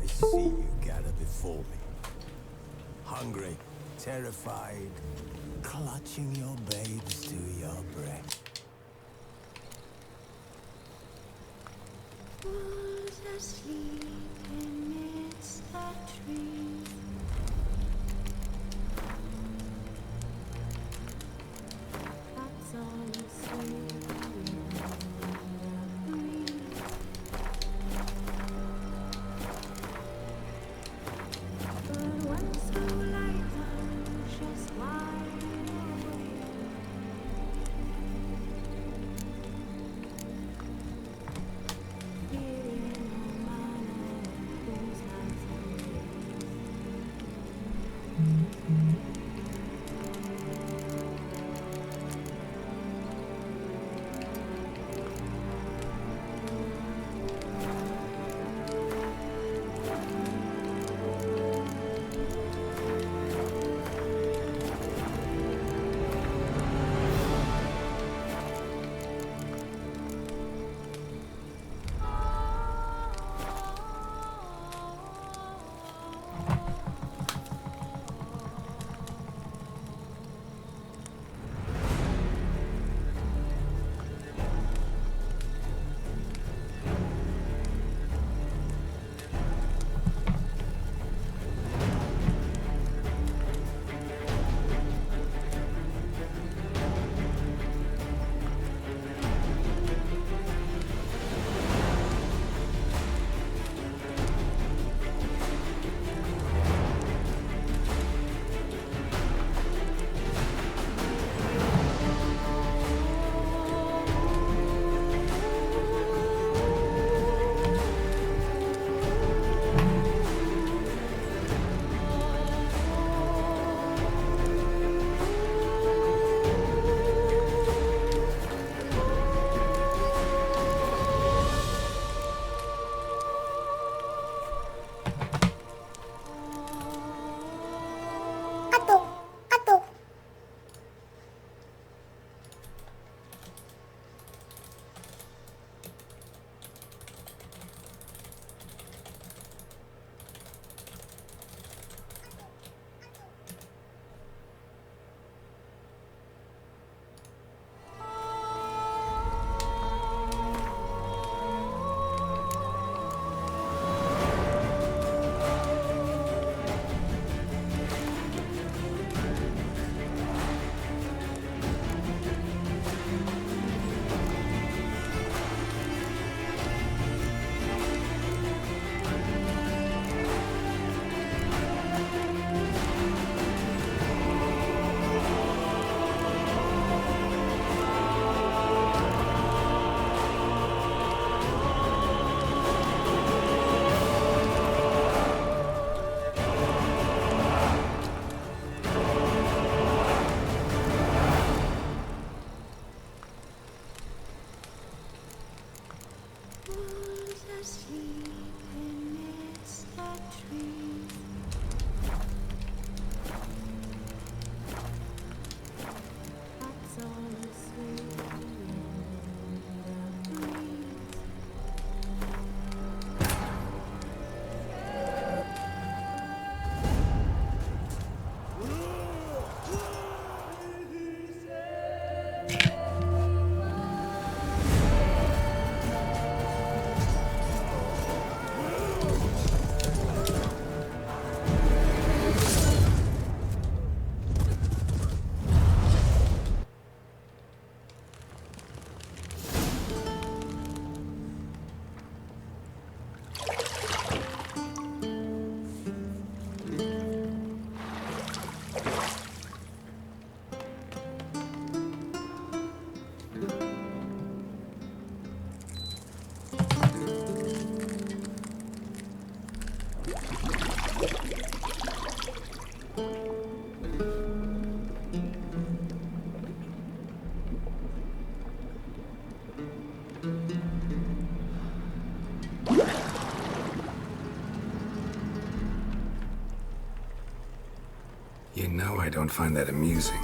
I see you gather before me. Hungry, terrified, clutching your babes to your breast. Was asleep amidst the trees. That's all you see. But when so light, I'm just wide awake. You know I don't find that amusing.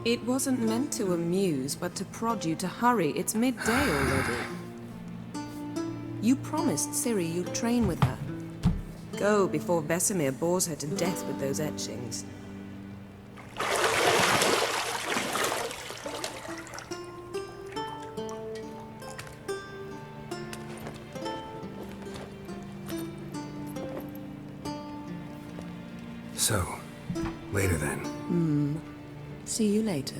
It wasn't meant to amuse, but to prod you to hurry. It's midday already. You promised Ciri you'd train with her. Go before Vesemir bores her to death with those etchings. So, later then. See you later.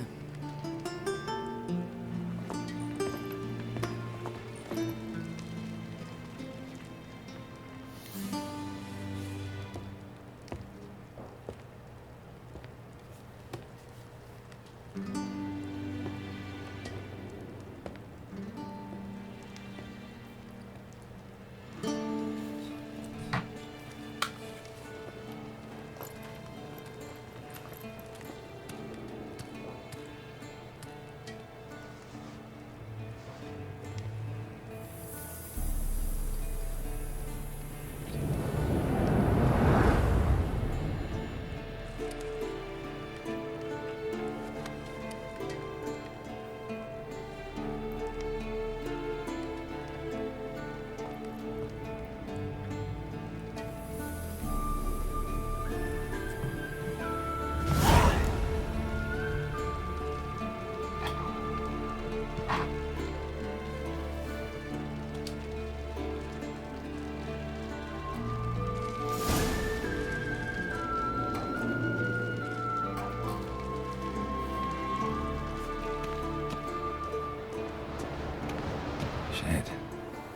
Shit.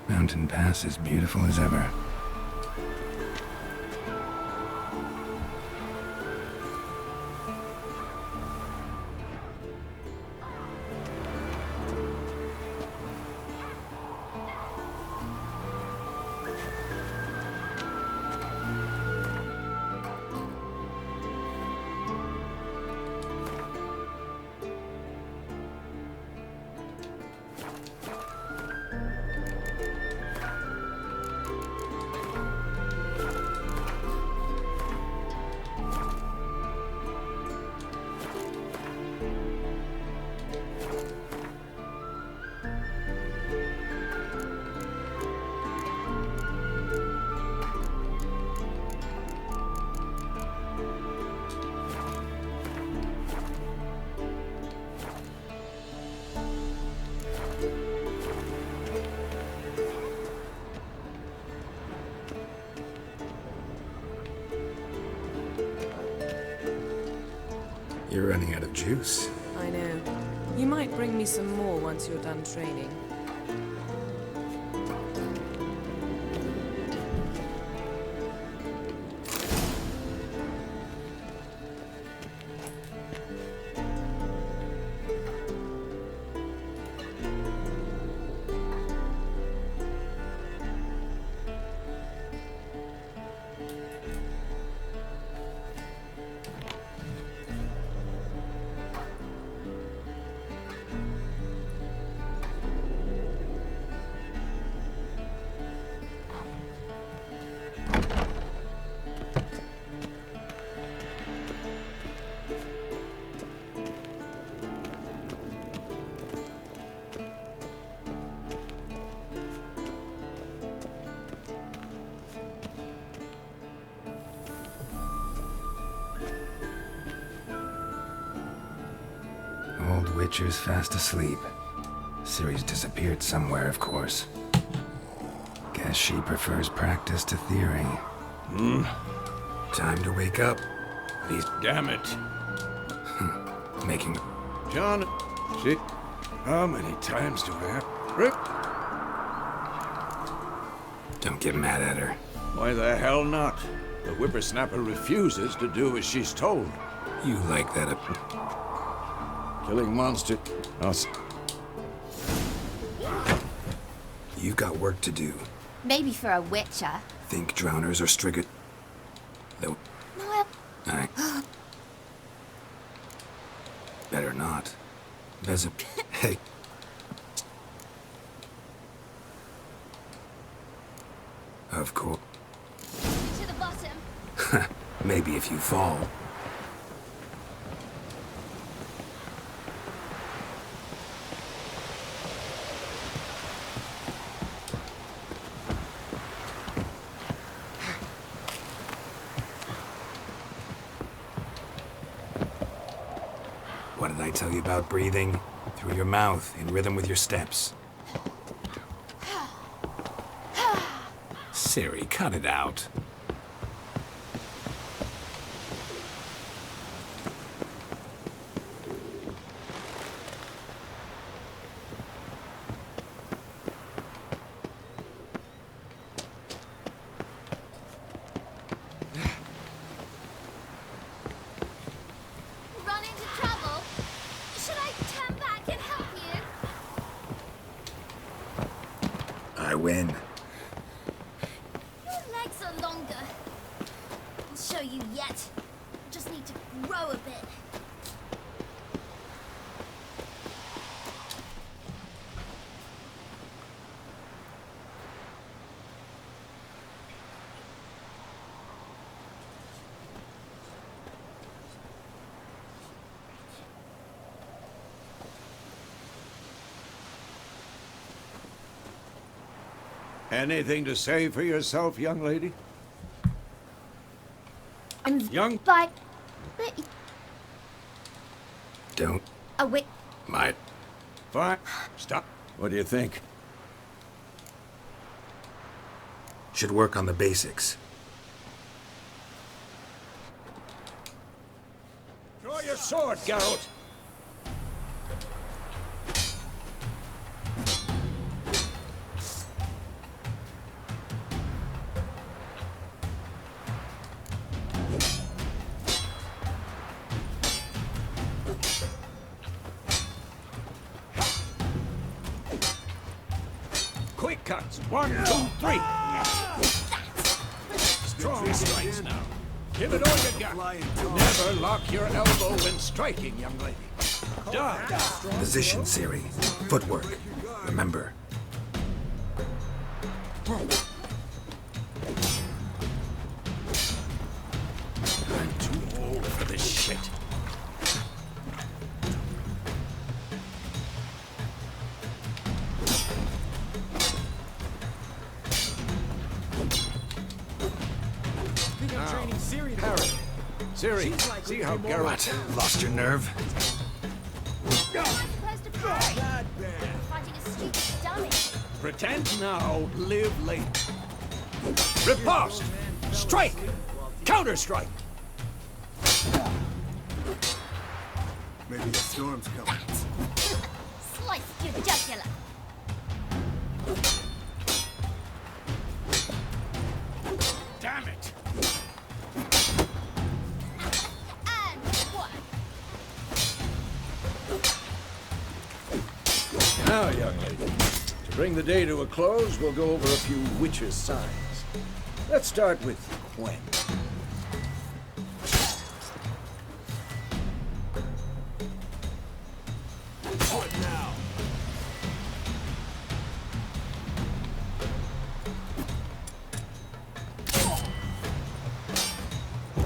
Mountain Pass is beautiful as ever. You're running out of juice. I know. You might bring me some more once you're done training. Old Witcher's fast asleep. Ciri's disappeared somewhere, of course. Guess she prefers practice to theory. Time to wake up. These Damn it. making... John, see, how many times do I have... Rip? Don't get mad at her. Why the hell not? The whippersnapper refuses to do as she's told. You like that Killing monster. You've got work to do. Maybe for a witcher. Think drowners are Strigged. Though... No, I... Better not. Hey. Of course. to the bottom. Maybe if you fall. tell you about breathing? Through your mouth, in rhythm with your steps. Siri, cut it out. Run into trouble? Should I turn back and help you? I win. Your legs are longer. I'll show you yet. Just need to grow a bit. Anything to say for yourself, young lady? I'm Young? like Don't. a wit. Might. Fine. Stop. What do you think? Should work on the basics. Draw your sword, Geralt. Quick cuts. 1, 2, 3. Strong strikes now. Give it all you got. Never lock your elbow when striking, young lady. Done. Position, Siri. Footwork. Remember. I'm too old for this shit. Harry. Siri, see how Geralt... What? Lost your nerve? I'm supposed to parry. Fighting a stupid dummy. Pretend now, live later. Riposte! Strike! Counter-strike! Maybe the storm's coming. Slice your jugular. Damn it! And what? Now, young lady, to bring the day to a close, we'll go over a few witches' signs. Let's start with Gwen. What now?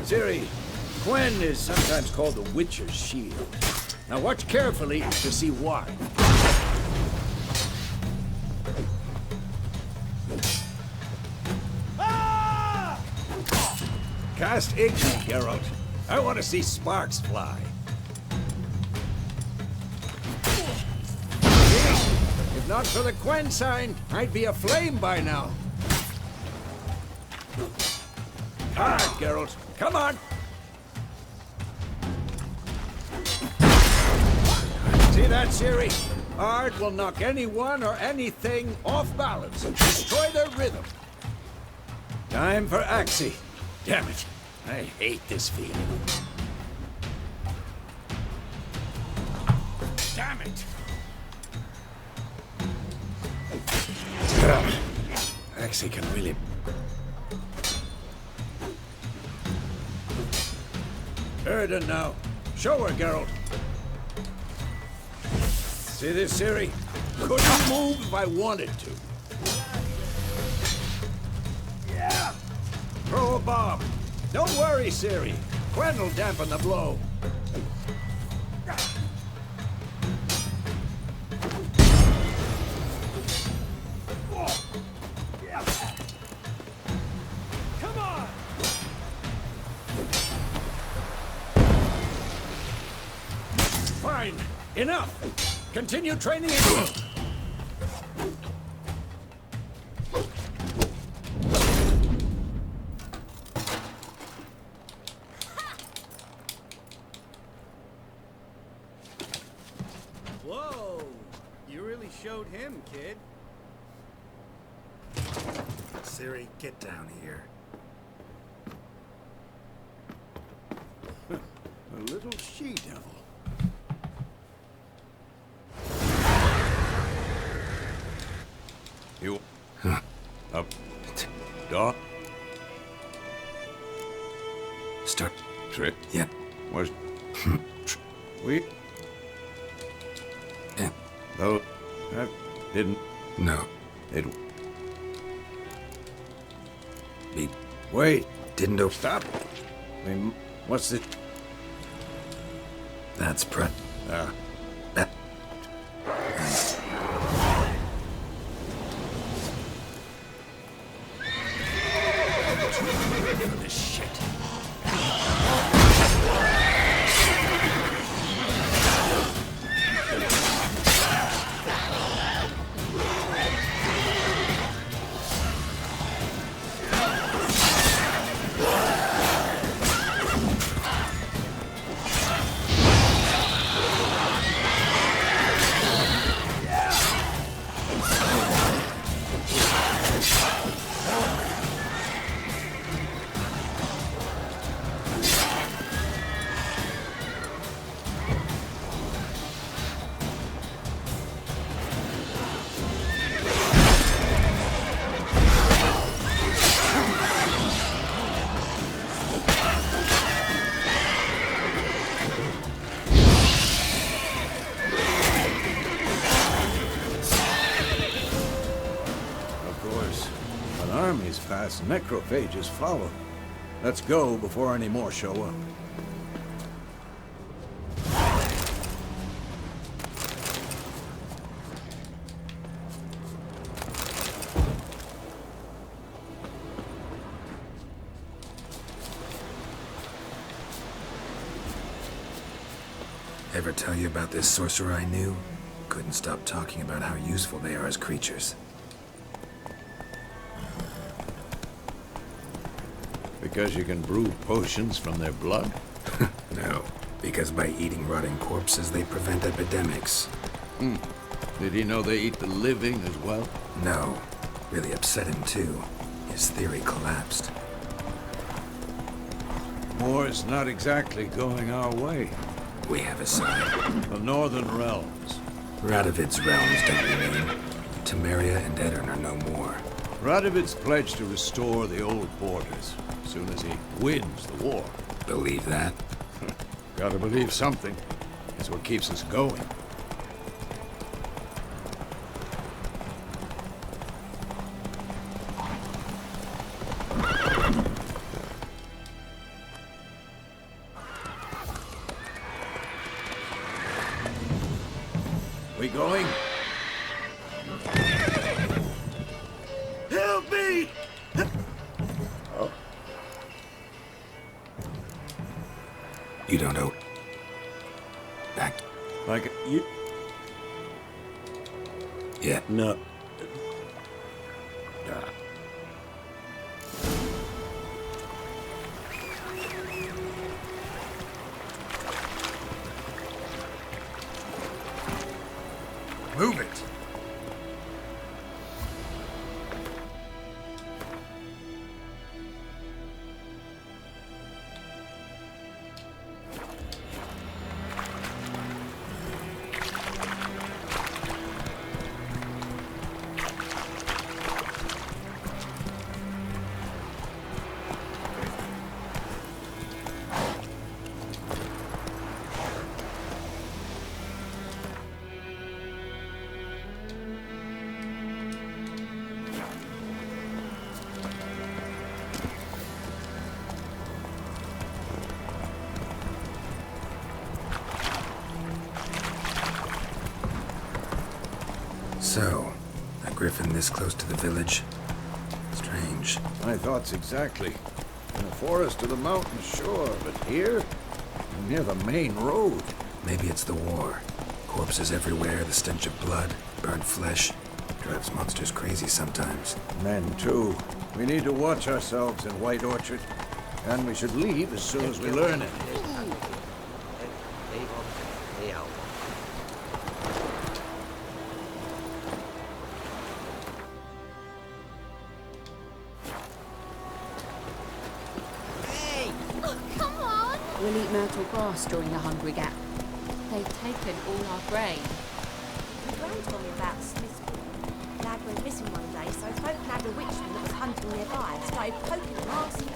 Ciri, Gwen is sometimes called the Witcher's Shield. Now watch carefully to see why. Cast Igni, Geralt. I want to see sparks fly. If not for the Gwen sign, I'd be aflame by now. Hard, Geralt. Come on. See that, Ciri? Art will knock anyone or anything off balance and destroy their rhythm. Time for Axie. Damn it. I hate this feeling. Damn it. Axie can really... Erden now. Show her, Geralt. See this, Ciri? Couldn't move if I wanted to. Yeah. Throw a bomb. Don't worry, Ciri. Gwen will dampen the blow. Come on! Fine. Enough! Continue training it. Whoa! You really showed him, kid. Siri, get down here. A little she-devil. You... Up... Dog... Start. Trick... Yeah. Was... We... Yeah. Though... That didn't... No. It... Beep. Wait! Didn't open. Stop! I mean, what's it... That's that. For this shit. Armies pass, necrophages follow. Let's go before any more show up. Ever tell you about this sorcerer I knew? Couldn't stop talking about how useful they are as creatures. Because you can brew potions from their blood? No, because by eating rotting corpses, they prevent epidemics. Did he know they eat the living as well? No, really upset him too. His theory collapsed. War's not exactly going our way. We have a side. The Northern Realms. Radovid's realms, don't you mean? Temeria and Edirn are no more. Radovid's pledged to restore the old borders as soon as he wins the war. Believe that? Gotta believe something. It's what keeps us going. We going? Help me! You don't know. Back. Like you? Yeah. No. Move it! So, a griffin this close to the village? Strange. My thoughts exactly. In the forest or the mountains, sure, but here? Near the main road. Maybe it's the war. Corpses everywhere, the stench of blood, burnt flesh. Drives monsters crazy sometimes. Men, too. We need to watch ourselves in White Orchard. And we should leave as soon as we learn it. Oh, come on! We'll eat myrtle grass during the hungry gap. They've taken all our grain. My gran told me about Smithsville. Lad went missing one day, so folk nabbed a witchman that was hunting nearby and started poking and asking.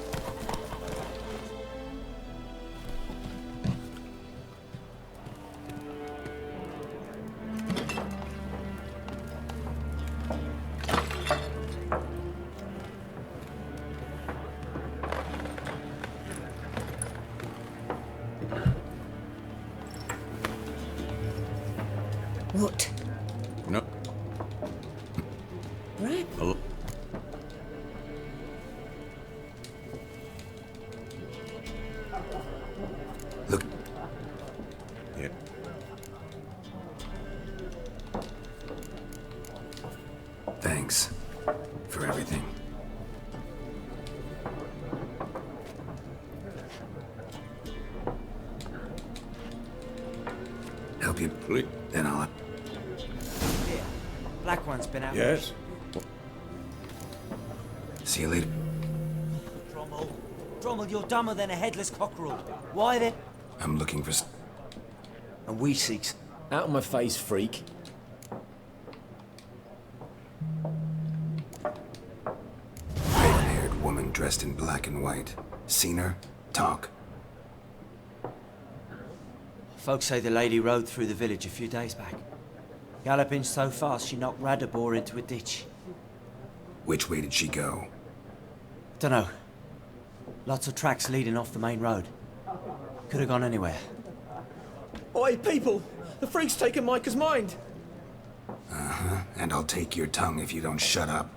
What? No. Right. Hello? Look, Yeah. thanks for everything. Help you, Please. then I'll... Here. Black one's been out. Yes? See you later. Drommel. Drommel, you're dumber than a headless cockerel. Why then? I'm looking for... And we seek... Out of my face, freak. Raven-haired woman dressed in black and white. Seen her? Talk. Folks say the lady rode through the village a few days back. Galloping so fast she knocked Radabor into a ditch. Which way did she go? Dunno. Lots of tracks leading off the main road. Could have gone anywhere. Oi, people! The freak's taken Micah's mind! Uh-huh. And I'll take your tongue if you don't shut up.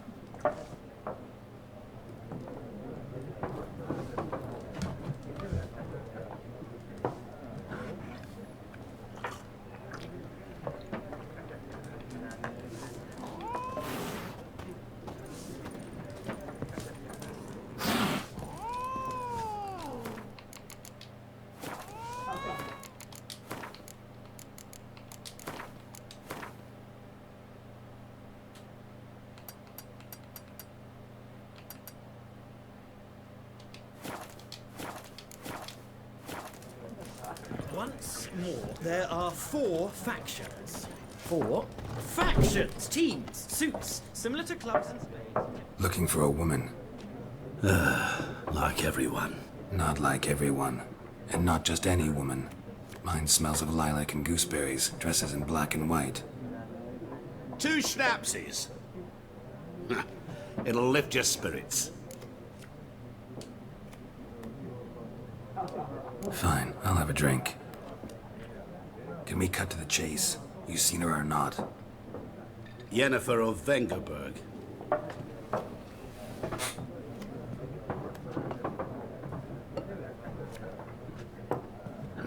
Once more, there are 4 factions. 4 factions, teams, suits, similar to clubs and spades. Looking for a woman. Like everyone. Not like everyone. And not just any woman. Mine smells of lilac and gooseberries, dresses in black and white. 2 schnapsies. It'll lift your spirits. Fine, I'll have a drink. Can we cut to the chase? You seen her or not? Yennefer of Vengerberg.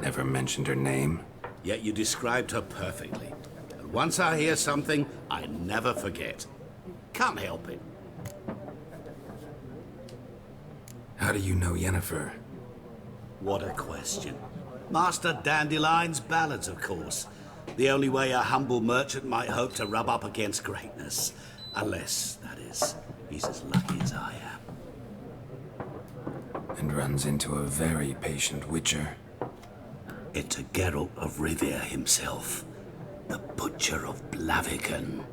Never mentioned her name. Yet you described her perfectly. And once I hear something, I never forget. Can't help it. How do you know Yennefer? What a question. Master Dandelion's ballads, of course. The only way a humble merchant might hope to rub up against greatness. Unless, that is, he's as lucky as I am. And runs into a very patient witcher. It's a Geralt of Rivia himself. The Butcher of Blaviken.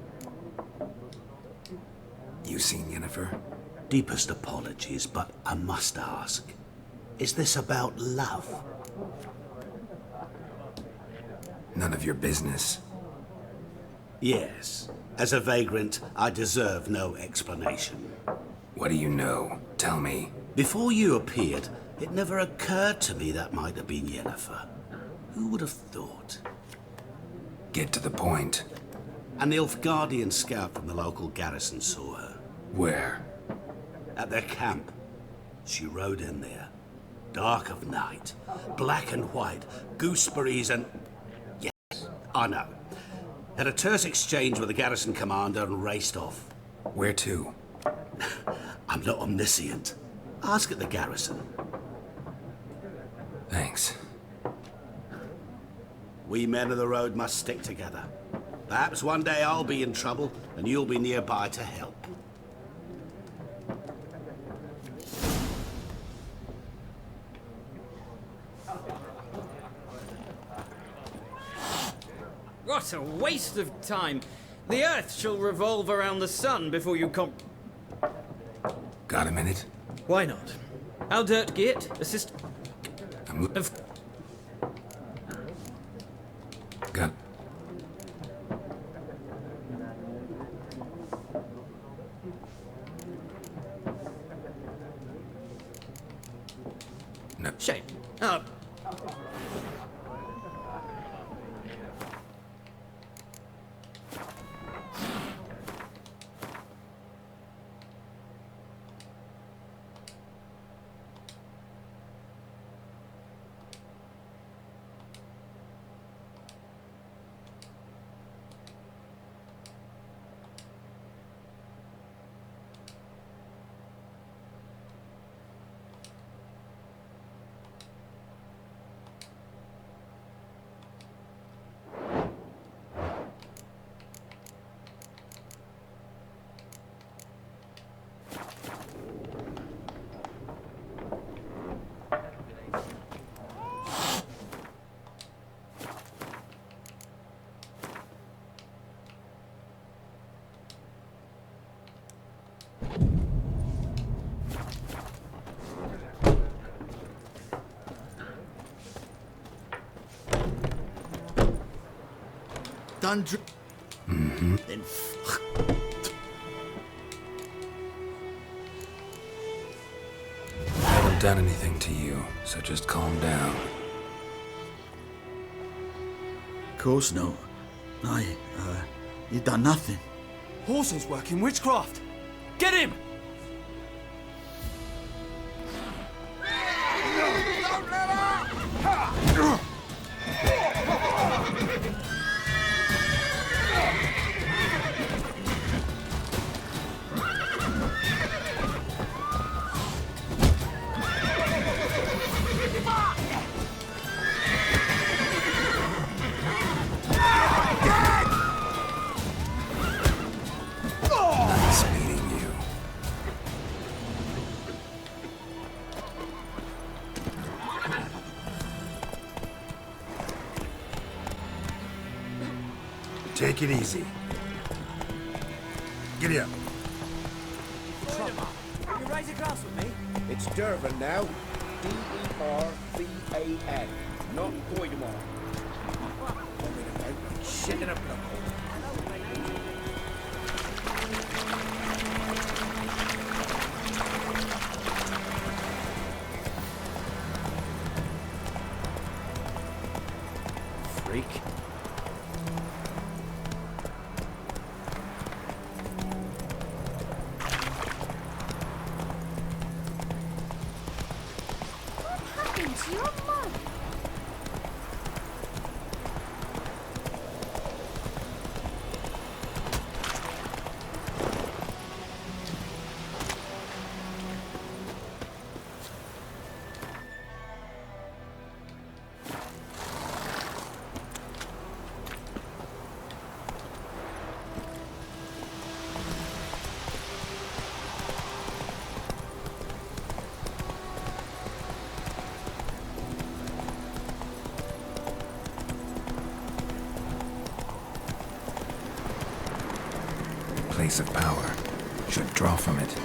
You seen Yennefer? Deepest apologies, but I must ask. Is this about love? None of your business. Yes. As a vagrant, I deserve no explanation. What do you know? Tell me. Before you appeared, it never occurred to me that might have been Yennefer. Who would have thought? Get to the point. A Nilfgaardian scout from the local garrison saw her. Where? At their camp. She rode in there. Dark of night. Black and white. Gooseberries and... Yes, I know. Had a terse exchange with the garrison commander and raced off. Where to? I'm not omniscient. Ask at the garrison. Thanks. We men of the road must stick together. Perhaps one day I'll be in trouble and you'll be nearby to help. What a waste of time. The Earth shall revolve around the sun before you Got a minute? Why not? Aldert Geert, assist... Of... Got... No. Shame. Done. Mm-hmm. Then. I haven't done anything to you, so just calm down. Of course no. You done nothing. Horses work in witchcraft. Get him! Nice meeting you. Take it easy. Giddy up. You raise a glass with me? It's Durban now. D-E-R-V-A-N. Not Goidemar. Shit in a block. Freak. What happened to your mug? Place of power. Should draw from it.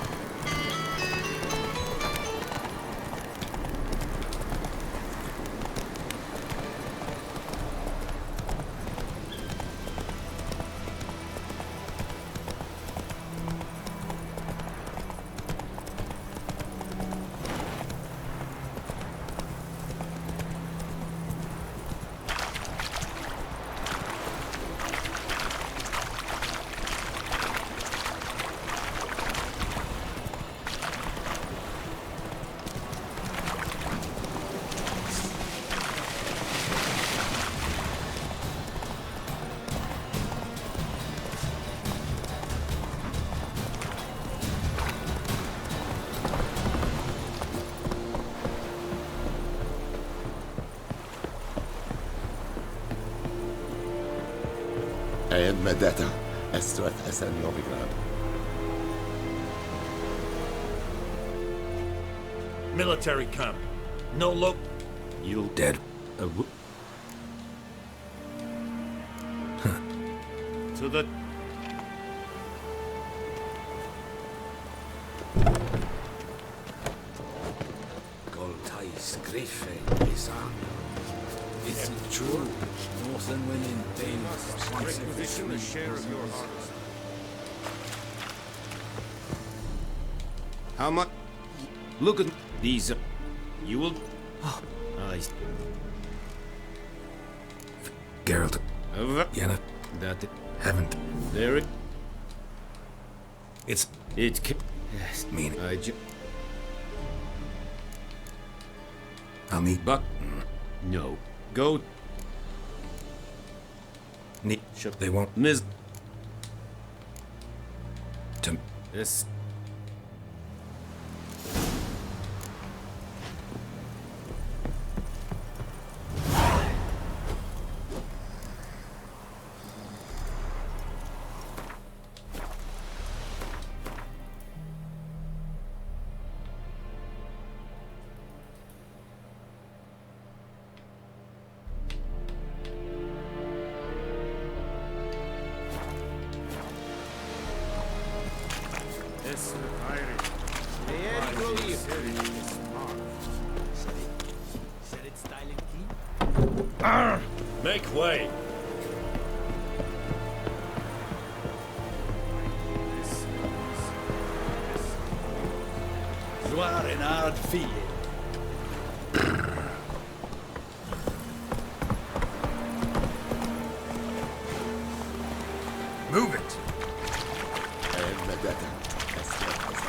مداتا استرات أسن نوفيغراد. Military camp. No look. You dead. To the... Goltais Griffe is up. Is it true? Northern women daily Requisition a share of your harvest. How much? Look at these. You will. I. Geralt. Yenna. That. Haven't. There it. It's. It. Yes. Mean. I'll need. Buck. No. Go. Need. They won't. Miss. To. This. Make way! You are an hard field. Move it! مداتا استرات أسن.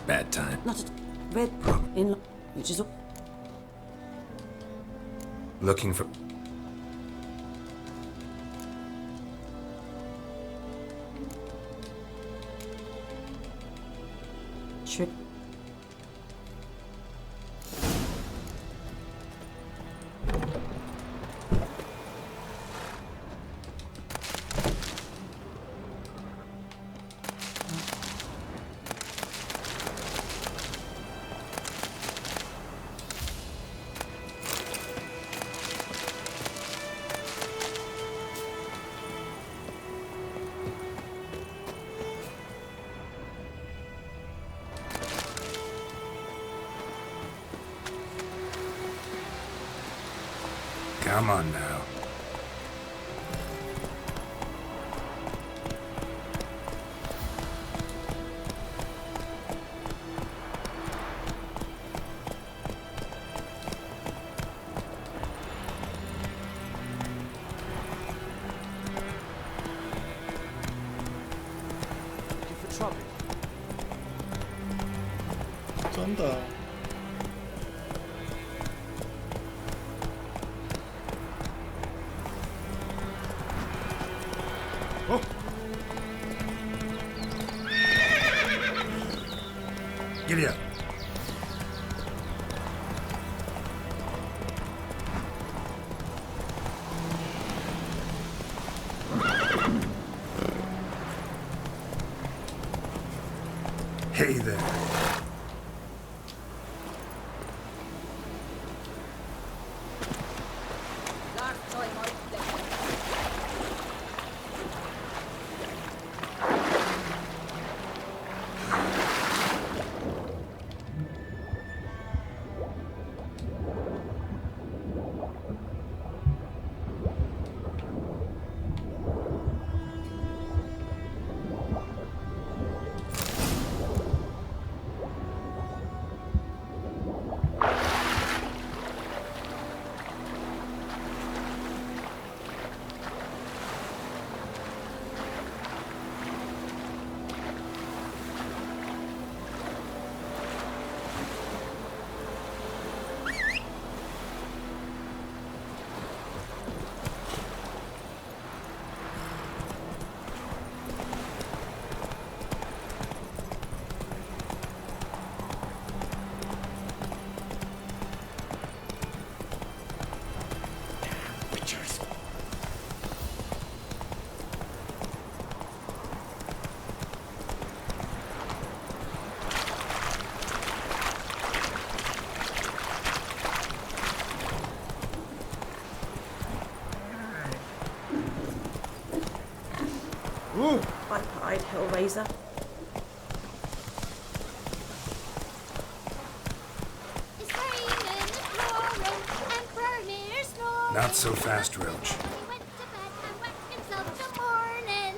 Bad time. Not at red in which is Looking for. trip. Come on now. Looking for trouble. 쩐다. Giddy up. Hey there. Pipe-eyed Hellraiser. It's raining, it's pouring, Emperor near snoring. Not so fast, Roach. He went to bed and whacked himself till morning.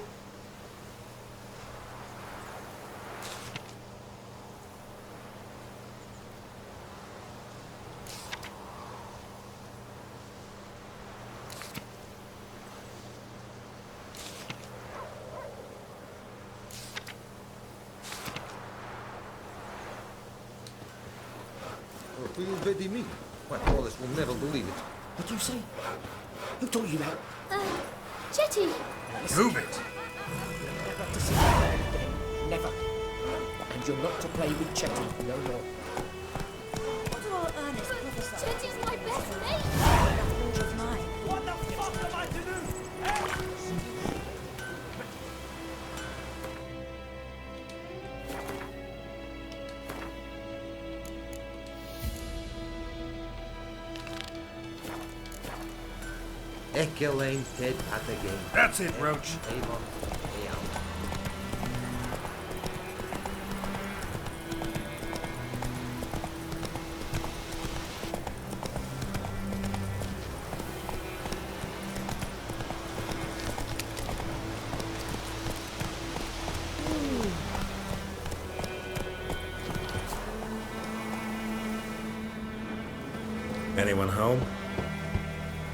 Will you ready me? Why, Wallace will never believe it. What do you say? Who taught you that? Jetty. Move it! Never to see that again. Never. And you're not to play with Chetty no more. What do our earnest prophesy? Jetty's my best mate. That's Mildred's mine. What the fuck am I to do? Ekelain Ted at the game. That's it, Roach. Avon, Aeon. Anyone home?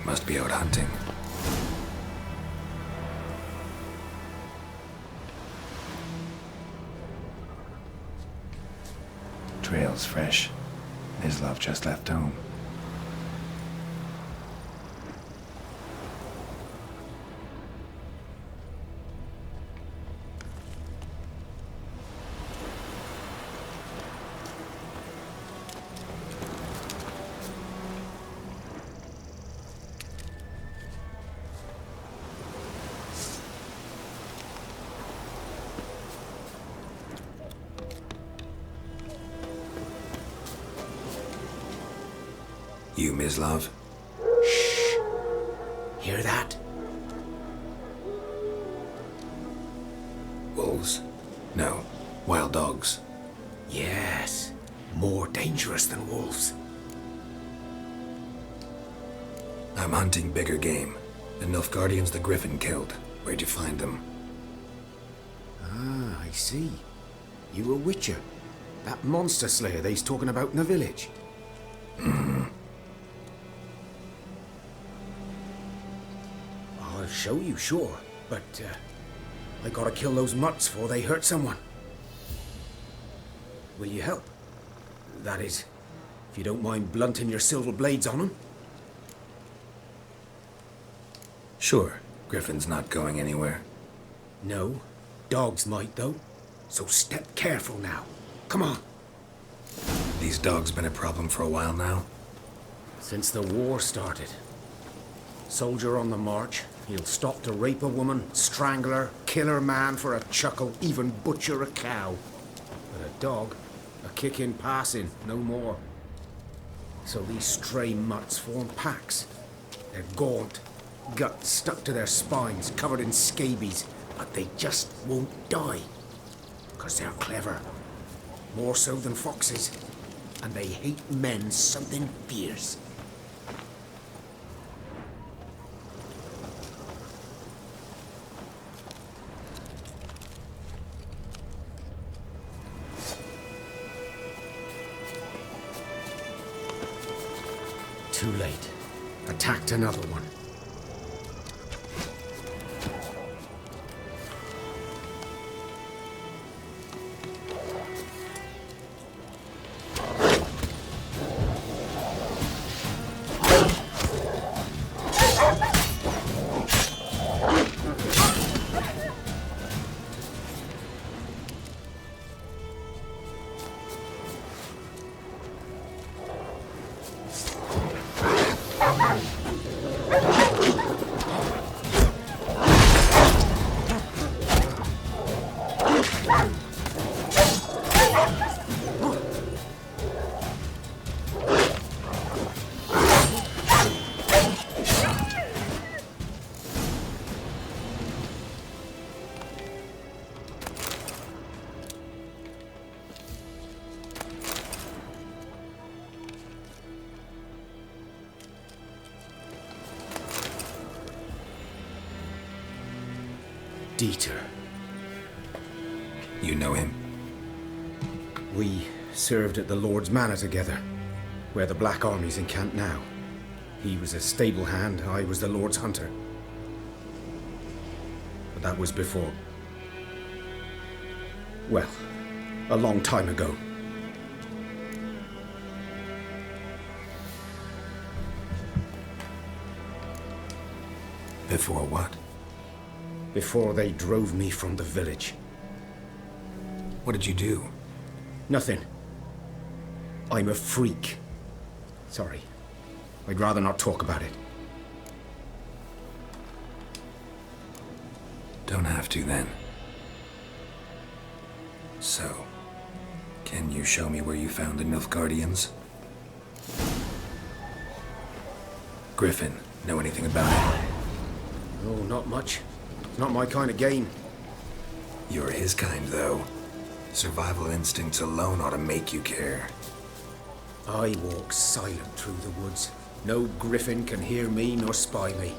Must be out hunting. Trail's fresh. Mislav just left home. You, Mislav? Shh. Hear that? Wolves? No. Wild dogs. Yes. More dangerous than wolves. I'm hunting bigger game. The Nilfgaardians the Griffin killed. Where'd you find them? Ah, I see. You a witcher. That monster slayer they's talking about in the village. I'll show you, sure. But, I gotta kill those mutts before they hurt someone. Will you help? That is, if you don't mind blunting your silver blades on them. Sure. Griffin's not going anywhere. No. Dogs might, though. So step careful now. Come on. These dogs been a problem for a while now? Since the war started. Soldier on the march, he'll stop to rape a woman, strangle her, kill her man for a chuckle, even butcher a cow. But a dog, a kick in passing, no more. So these stray mutts form packs. They're gaunt, guts stuck to their spines, covered in scabies, but they just won't die. 'Cause they're clever. More so than foxes. And they hate men something fierce. Too late. Attacked another one. Dieter. You know him? We served at the Lord's Manor together, where the Black Army's encamped now. He was a stable hand, I was the Lord's hunter. But that was before. Well, a long time ago. Before what? Before they drove me from the village. What did you do? Nothing. I'm a freak. Sorry. I'd rather not talk about it. Don't have to, then. So, can you show me where you found the Nilfgaardians? Griffin, know anything about it? No, not much. Not my kind of game. You're his kind, though. Survival instincts alone ought to make you care. I walk silent through the woods. No griffin can hear me nor spy me.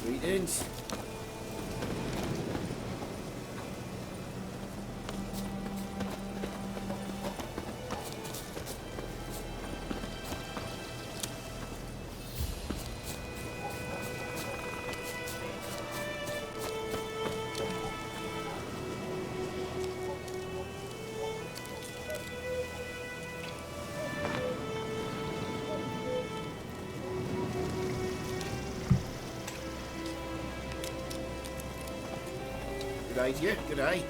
Greetings. 'G'day.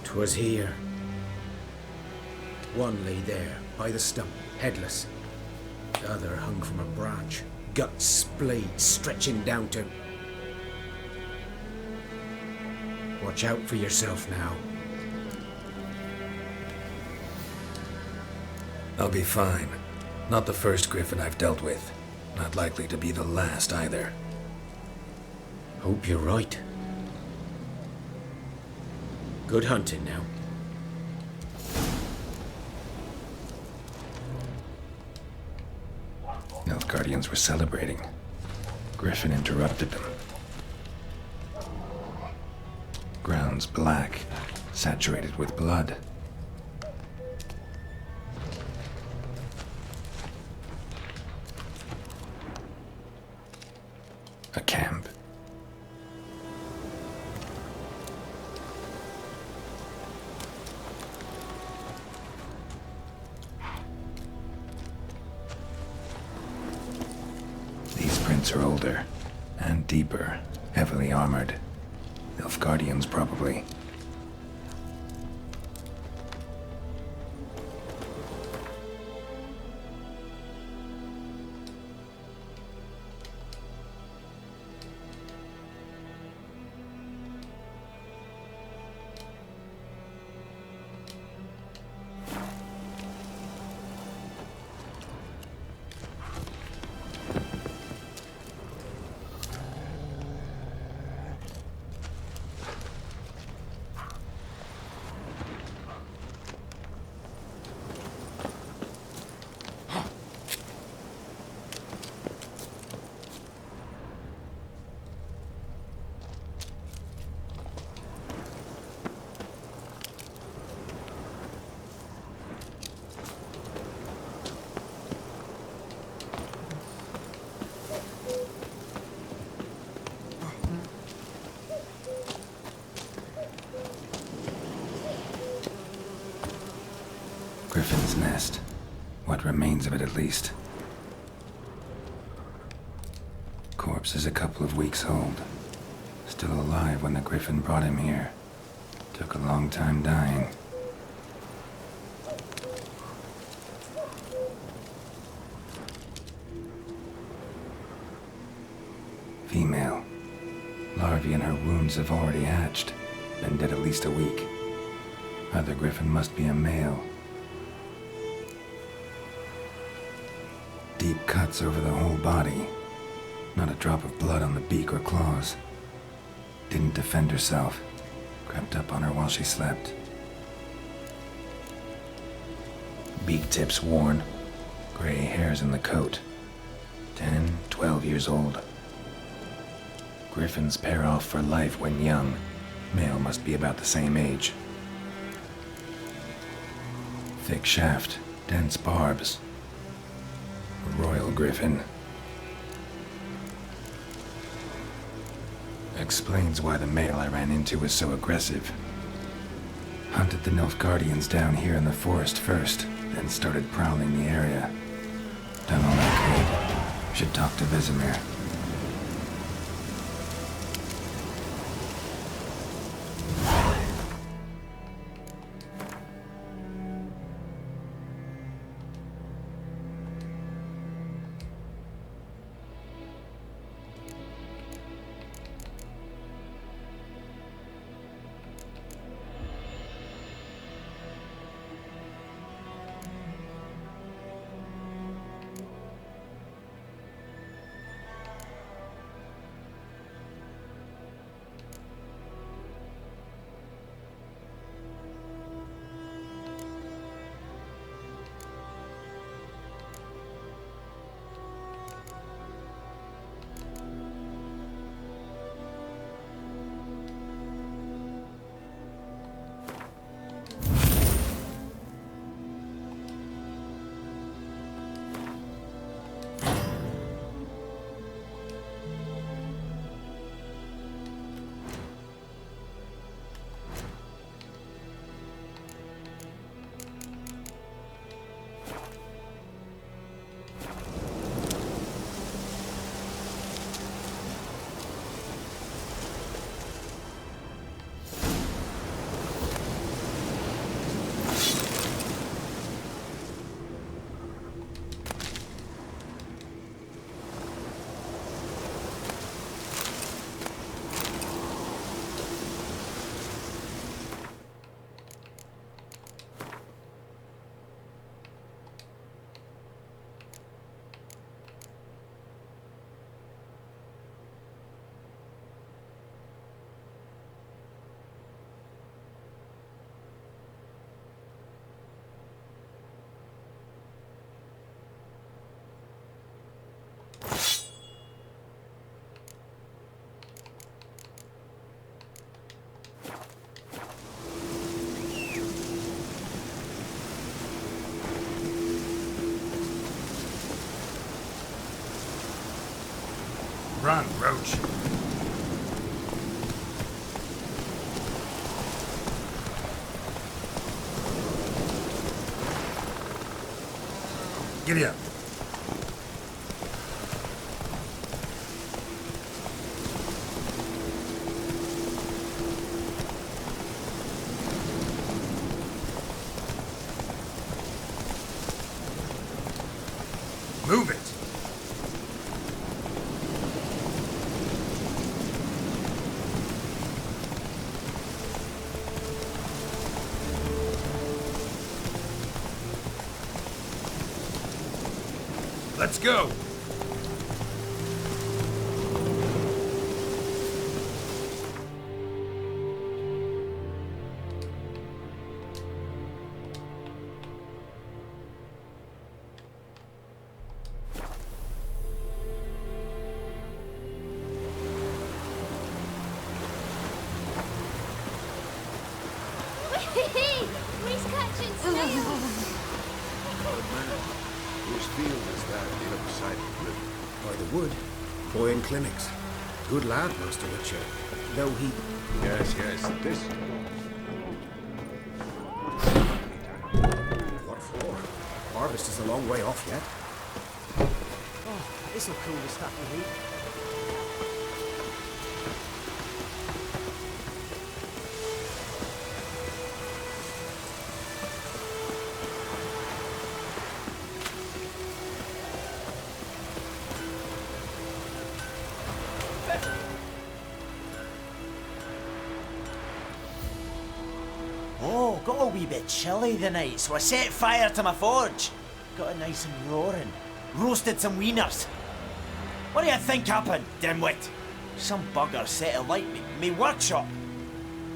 'Twas here. One lay there, by the stump, headless. The other hung from a branch, guts splayed, stretching down to... Watch out for yourself now. I'll be fine. Not the first griffin I've dealt with. Not likely to be the last either. Hope you're right. Good hunting now. Nilfgaardians were celebrating. Griffin interrupted them. Ground's black, saturated with blood. A camp. These prints are older and deeper, heavily armored. Nilfgaardians, probably. Griffin's nest. What remains of it, at least. Corpse is a couple of weeks old. Still alive when the Griffin brought him here. Took a long time dying. larvae in her wounds have already hatched. Been dead at least a week. Other griffin must be a male. Deep cuts over the whole body. Not a drop of blood on the beak or claws. Didn't defend herself. Crept up on her while she slept. Beak tips worn. Gray hairs in the coat. 10, 12 years old. Griffins pair off for life when young. Male must be about the same age. Thick shaft, dense barbs. A royal griffin. Explains why the male I ran into was so aggressive. Hunted the Nilfgaardians down here in the forest first, then started prowling the area. Done all I could. Should talk to Vesemir. Run, Roach. Giddy up. Move it. Let's go. He's catching snails! Whose field is that the other side of the river? By the wood. Boy in clinics. Good lad, Master Witcher. Though he... Yes, this... What for? Harvest is a long way off yet. Oh, this'll cool the stuff you heat. got a wee bit chilly the night, so I set fire to my forge. Got it nice and roaring. Roasted some wieners. What do you think happened, dimwit? Some bugger set alight me workshop.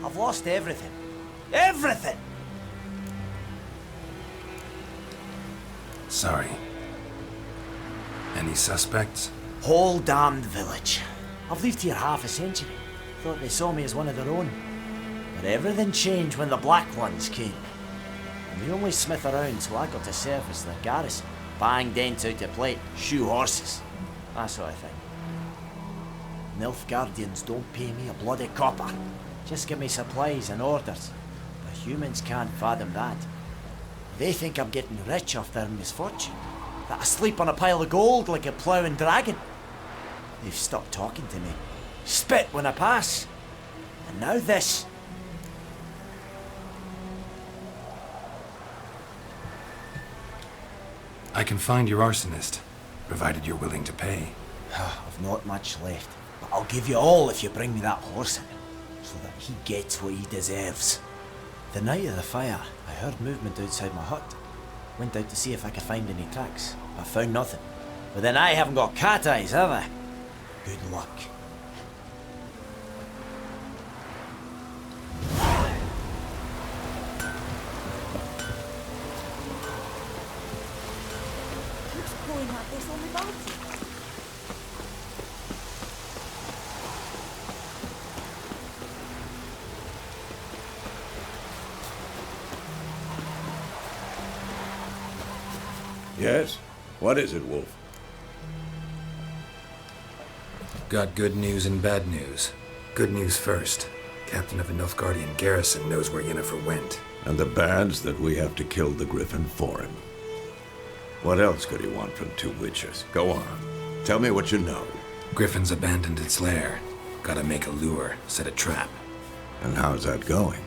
I've lost everything. Everything! Sorry. Any suspects? Whole damned village. I've lived here half a century. Thought they saw me as one of their own. But everything changed when the Black Ones came. I'm the only smith around, so I got to serve as their garrison. Bang dents out to plate, shoe horses. That sort of thing. Nilfgaardians don't pay me a bloody copper. Just give me supplies and orders. But humans can't fathom that. They think I'm getting rich off their misfortune. That I sleep on a pile of gold like a ploughing dragon. They've stopped talking to me. Spit when I pass. And now this. I can find your arsonist, provided you're willing to pay. I've not much left, but I'll give you all if you bring me that horse in, so that he gets what he deserves. The night of the fire, I heard movement outside my hut. Went out to see if I could find any tracks, but found nothing. But then I haven't got cat eyes, have I? Good luck. Who's pouring out this on the Baltic? Yes? What is it, Wolf? Got good news and bad news. Good news first. Captain of the Nilfgaardian garrison knows where Yennefer went. And the bad's that we have to kill the Griffin for him. What else could he want from two witches? Go on. Tell me what you know. Griffin's abandoned its lair. Gotta make a lure, set a trap. And how's that going?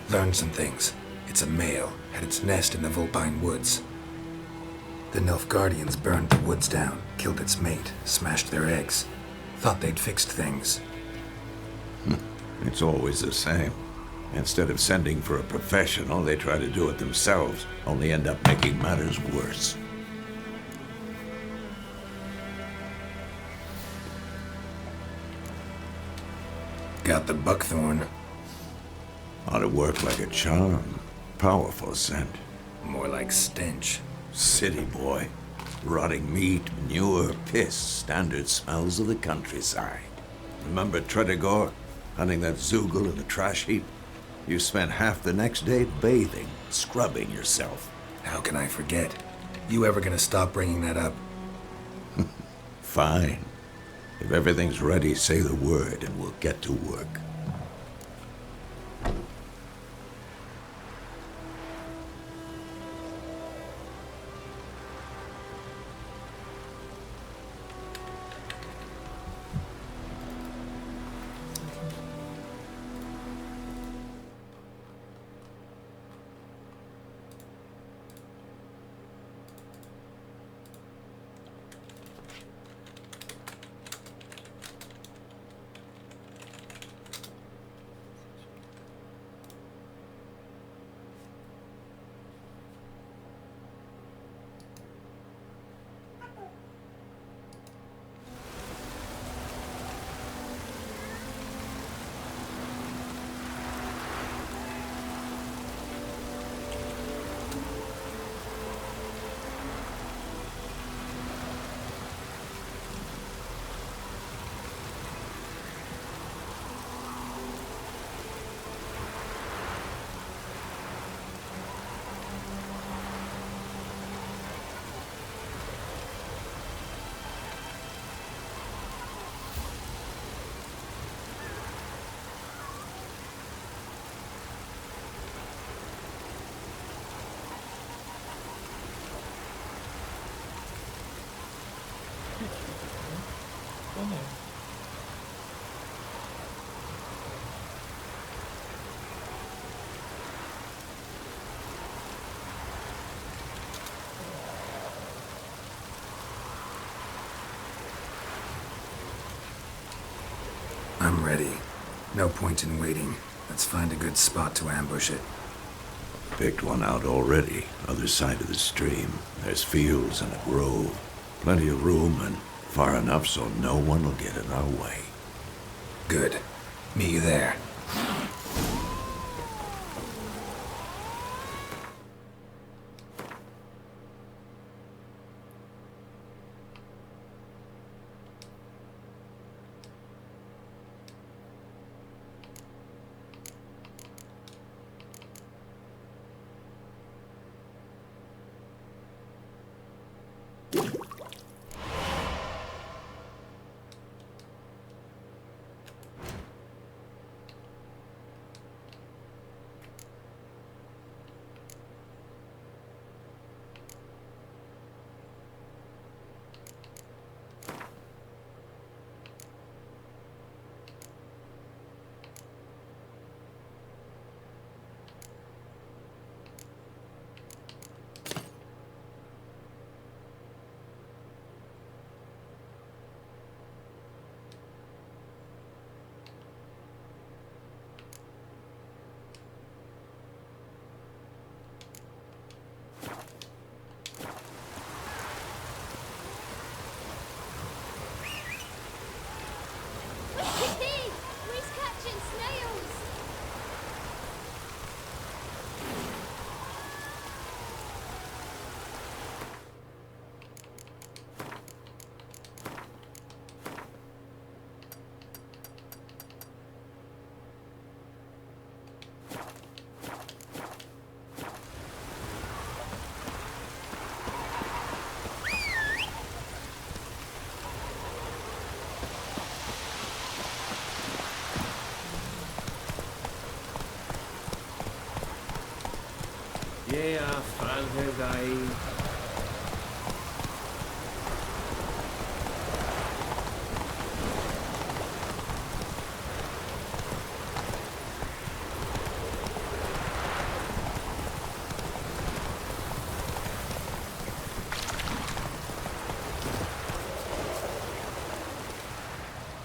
Learned some things. It's a male, had its nest in the Vulpine Woods. The Nilfgaardians burned the woods down, killed its mate, smashed their eggs. Thought they'd fixed things. It's always the same. Instead of sending for a professional, they try to do it themselves, only end up making matters worse. Got the buckthorn. Ought to work like a charm. Powerful scent. More like stench. City boy. Rotting meat, manure, piss, standard smells of the countryside. Remember Tredegor? Hunting that Zoogle in the trash heap? You spent half the next day bathing, scrubbing yourself. How can I forget? You ever gonna stop bringing that up? Fine. If everything's ready, say the word and we'll get to work. I'm ready. No point in waiting. Let's find a good spot to ambush it. Picked one out already, other side of the stream. There's fields and a grove. Plenty of room and far enough so no one will get in our way. Good. Meet you there. He's catching snails! Yeah, falhe dai.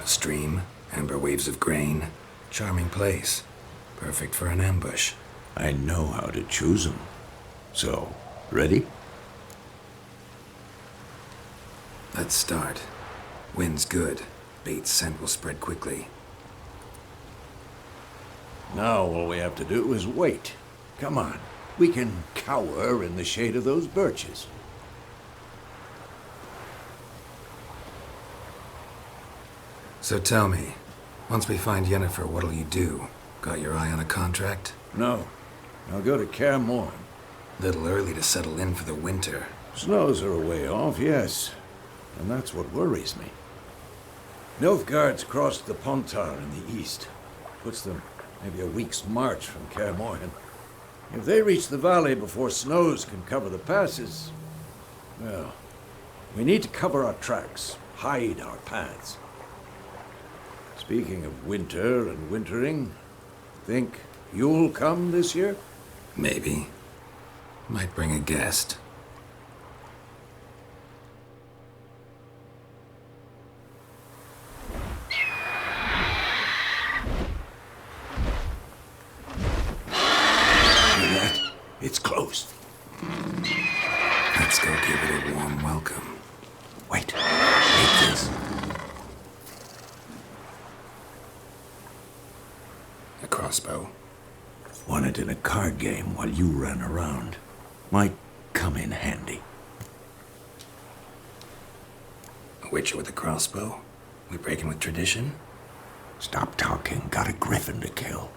A stream, amber waves of grain. Charming place. Perfect for an ambush. I know how to choose them. So, ready? Let's start. Wind's good. Bait's scent will spread quickly. Now all we have to do is wait. Come on. We can cower in the shade of those birches. So tell me, once we find Yennefer, what'll you do? Got your eye on a contract? No. I'll go to Kaer Morhen. Little early to settle in for the winter. Snows are a way off, yes. And that's what worries me. Nilfgaard's crossed the Pontar in the east. Puts them maybe a week's march from Kaer Morhen. If they reach the valley before snows can cover the passes, well, we need to cover our tracks, hide our paths. Speaking of winter and wintering, think you'll come this year? Maybe. Might bring a guest. It's close. Let's go give it a warm welcome. Wait. Take this. A crossbow. Won it in a card game while you ran around. Might come in handy. A witcher with a crossbow? We breaking with tradition? Stop talking. Got a griffin to kill.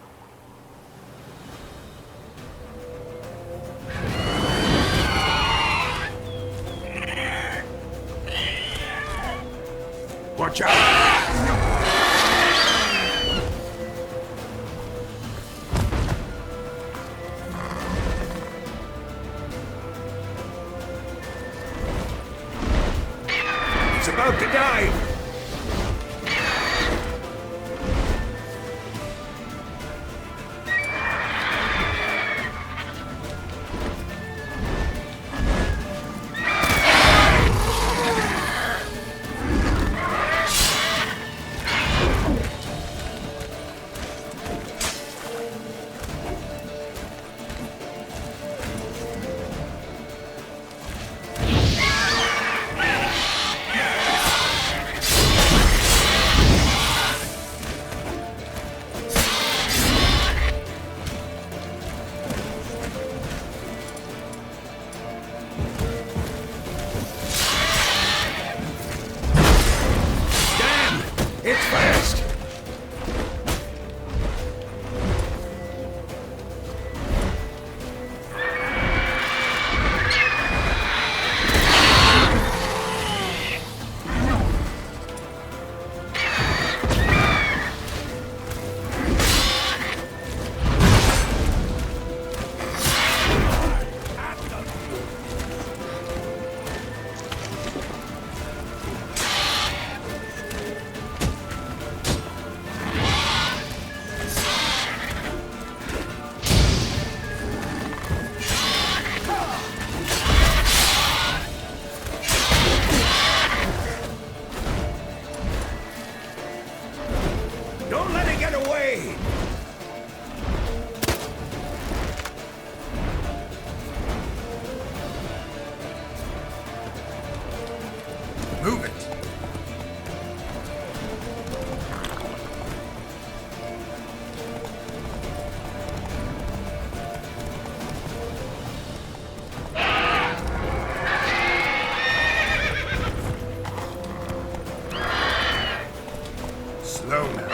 Watch out! It's about to dive! Move it! Slow now.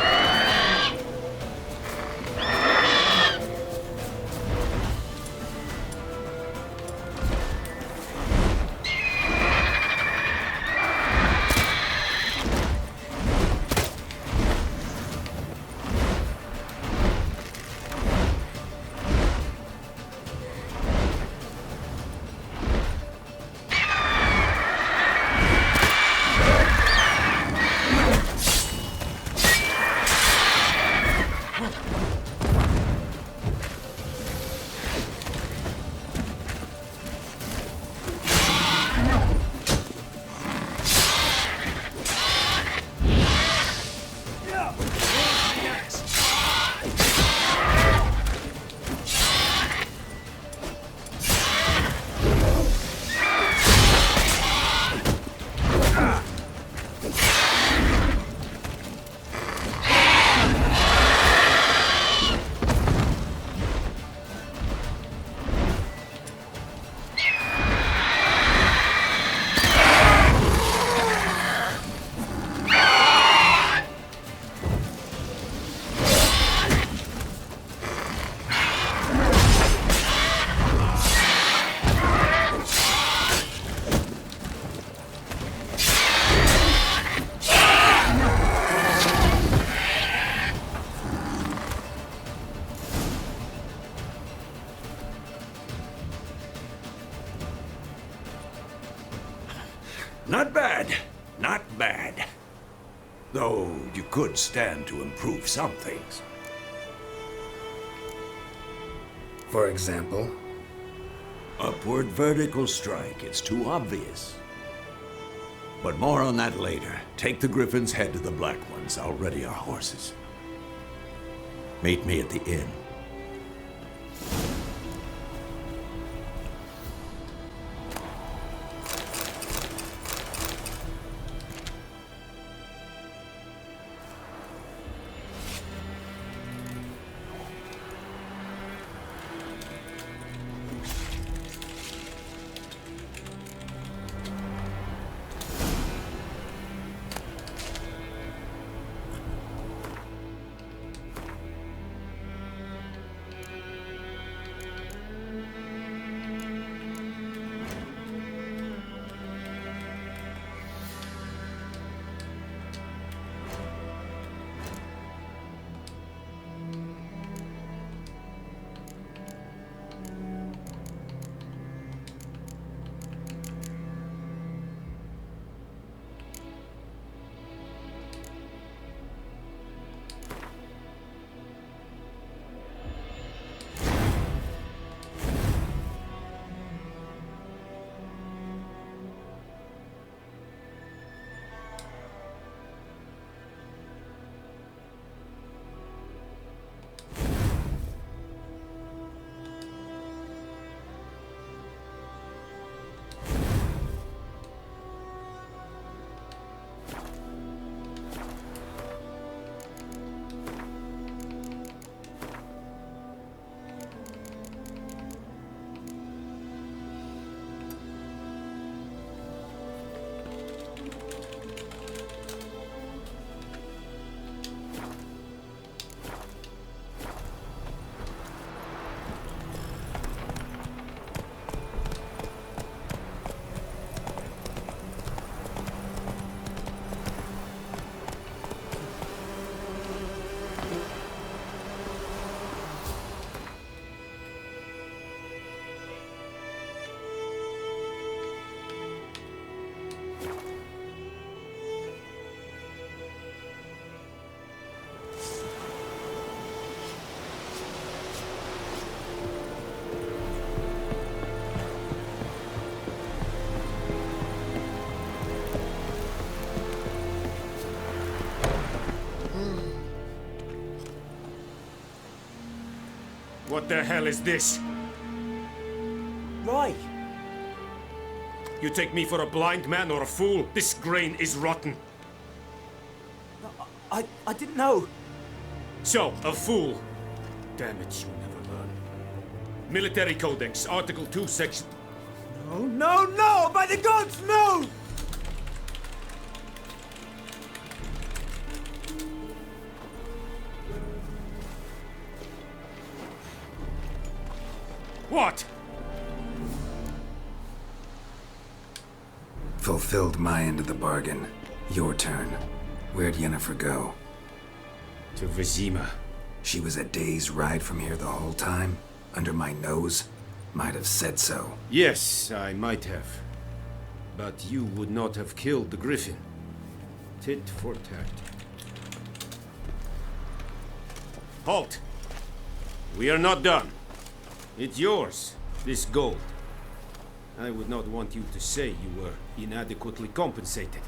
Not bad. Not bad. Though you could stand to improve some things. For example? Upward vertical strike. It's too obvious. But more on that later. Take the Griffin's head to the Black Ones. I'll ready our horses. Meet me at the inn. What the hell is this? Roy! You take me for a blind man or a fool? This grain is rotten. I didn't know. So, a fool. Damn it, you'll never learn. Military Codex, Article 2, Section... No, no, no! By the gods, no! What? Fulfilled my end of the bargain. Your turn. Where'd Yennefer go? To Vizima. She was a day's ride from here the whole time? Under my nose? Might have said so. Yes, I might have. But you would not have killed the Griffin. Tit for tat. Halt! We are not done. It's yours, this gold. I would not want you to say you were inadequately compensated.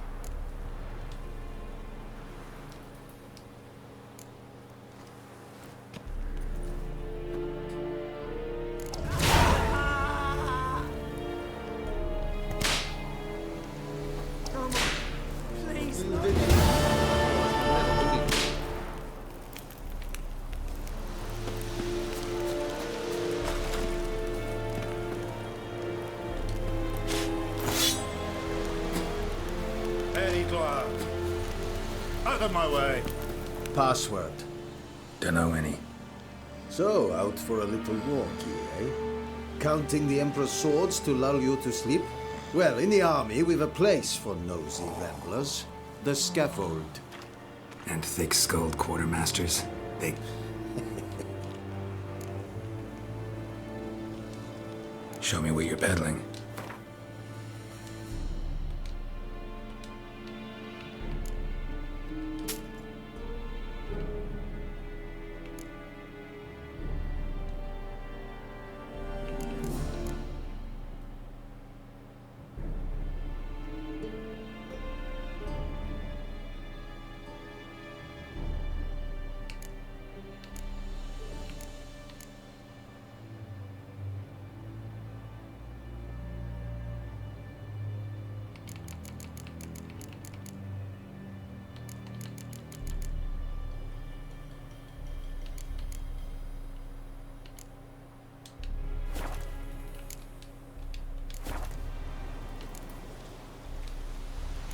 Out of my way. Password. Dunno any. So, out for a little walk, eh? Counting the Emperor's swords to lull you to sleep? Well, in the army, we've a place for nosy ramblers. The scaffold. And thick-skulled quartermasters. They... Show me what you're peddling.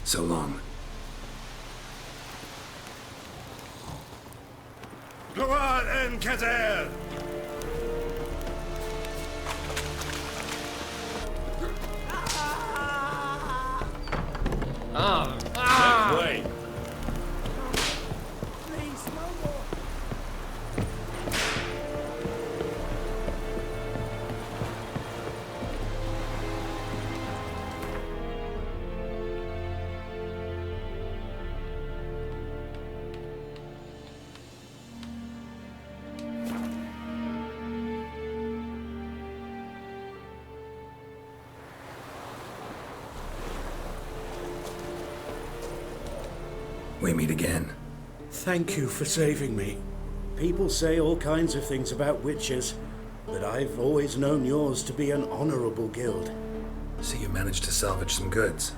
So long. Gloire en Kazer! Make way! Please, no more. We meet again. Thank you for saving me. People say all kinds of things about witches, but I've always known yours to be an honorable guild. So you managed to salvage some goods?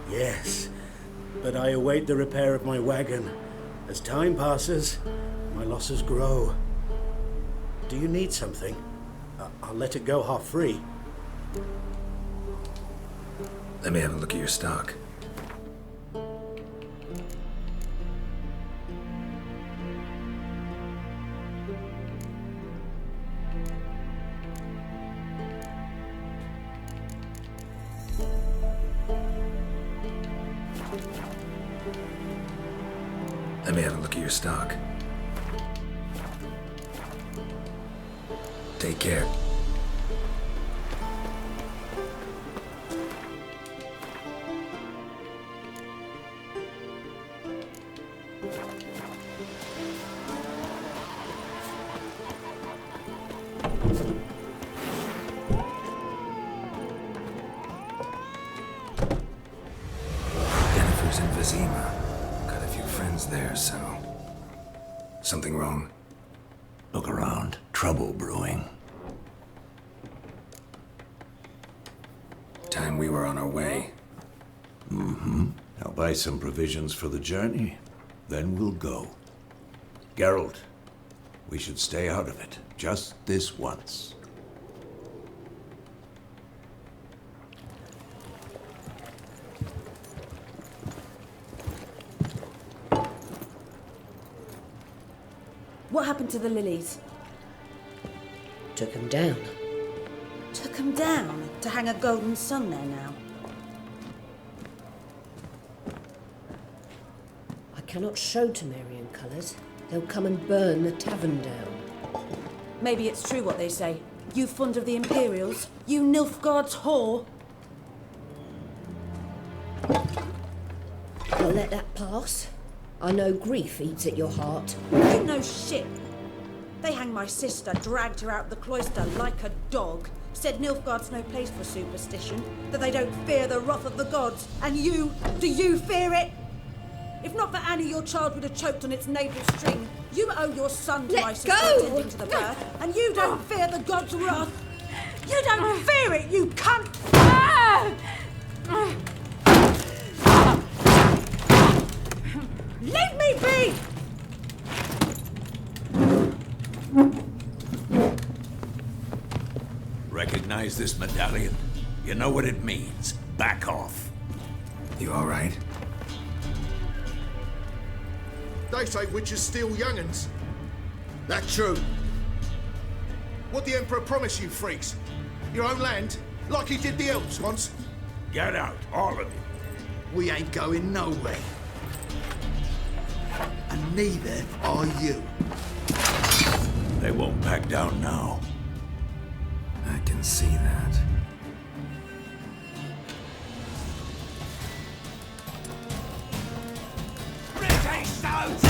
Yes, but I await the repair of my wagon. As time passes, my losses grow. Do you need something? I'll let it go half-free. Let me have a look at your stock. Let me have a look at your stock. Take care. Yennefer's in Vizima. Got a few friends there, so... Something wrong? Look around. Trouble brewing. Time and we were on our way. Mm-hmm. I'll buy some provisions for the journey. Then we'll go. Geralt, we should stay out of it. Just this once. What happened to the lilies? Took him down. Took them down to hang a golden sun there now. I cannot show Temerian colours. They'll come and burn the tavern down. Maybe it's true what they say. You fond of the Imperials? You Nilfgaard's whore? I'll let that pass. I know grief eats at your heart. You know shit. They hanged my sister, dragged her out of the cloister like a dog. Said Nilfgaard's no place for superstition, that they don't fear the wrath of the gods. And you, do you fear it? If not for Annie, your child would have choked on its navel string. You owe your son to my sister attending to the birth, and you don't fear the gods' wrath. You don't fear it, you cunt! Leave me be! Recognize this medallion? You know what it means. Back off. You all right? They say witches steal young'uns. That true. What the Emperor promised you, freaks? Your own land? Like he did the elves once? Get out, all of you. We ain't going nowhere. And neither are you. They won't back down now. I can see that. British soldiers!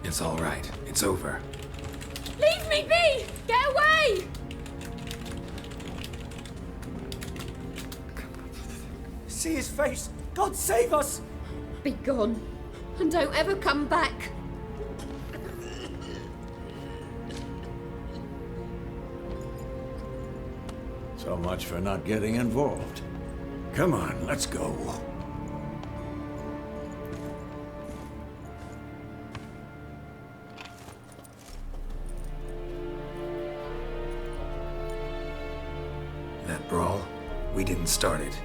It's all right. It's over. Leave me be! Get away! See his face! God save us! Be gone. And don't ever come back. So much for not getting involved. Come on, let's go. That brawl, we didn't start it.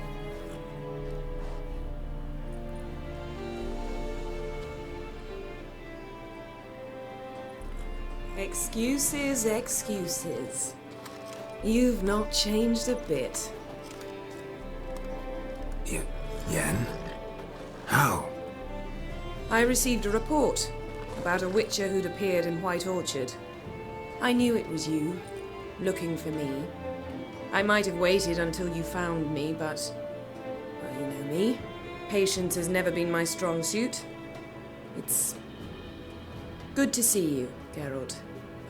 Excuses, excuses. You've not changed a bit. Yen? How? I received a report about a witcher who'd appeared in White Orchard. I knew it was you, looking for me. I might have waited until you found me, but... well, you know me. Patience has never been my strong suit. It's... good to see you, Geralt.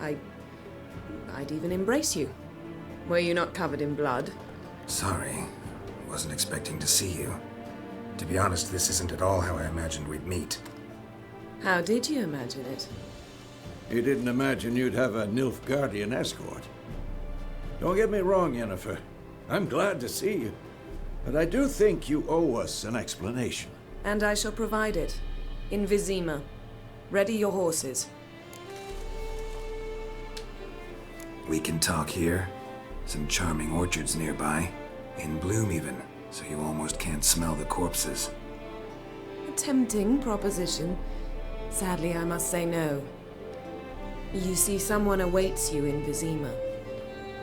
I'd even embrace you. Were you not covered in blood? Sorry. Wasn't expecting to see you. To be honest, this isn't at all how I imagined we'd meet. How did you imagine it? You didn't imagine you'd have a Nilfgaardian escort. Don't get me wrong, Yennefer. I'm glad to see you. But I do think you owe us an explanation. And I shall provide it. In Vizima. Ready your horses. We can talk here. Some charming orchards nearby. In bloom even, so you almost can't smell the corpses. A tempting proposition. Sadly, I must say no. You see, someone awaits you in Vizima.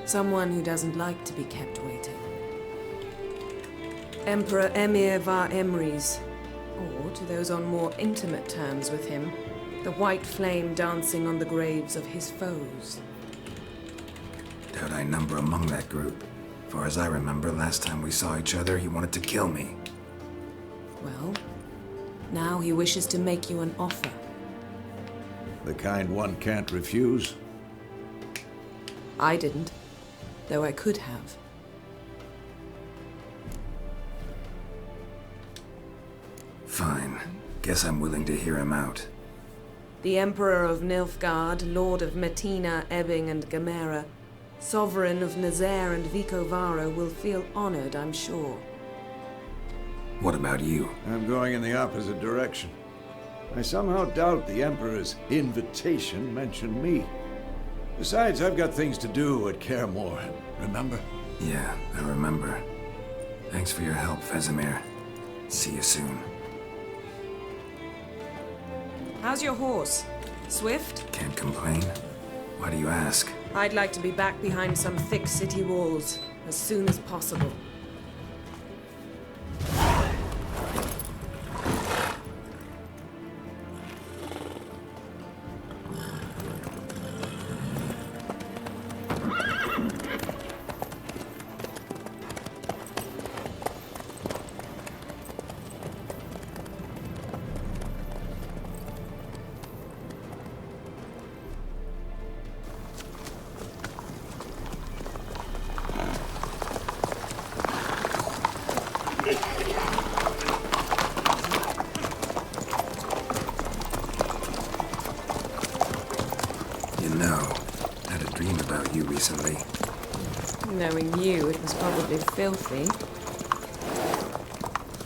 Someone who doesn't like to be kept waiting. Emperor Emir var Emrys, or to those on more intimate terms with him, the white flame dancing on the graves of his foes. Doubt I number among that group. Far as I remember, last time we saw each other, he wanted to kill me. Well, now he wishes to make you an offer. The kind one can't refuse. I didn't, though I could have. Fine. Guess I'm willing to hear him out. The Emperor of Nilfgaard, Lord of Metina, Ebbing, and Gamera, Sovereign of Nazaire and Vicovaro, will feel honored, I'm sure. What about you? I'm going in the opposite direction. I somehow doubt the Emperor's invitation mentioned me. Besides, I've got things to do at Kaer Morhen, remember? Yeah, I remember. Thanks for your help, Vesemir. See you soon. How's your horse? Swift? Can't complain. Why do you ask? I'd like to be back behind some thick city walls as soon as possible. Recently. Knowing you, it was probably filthy.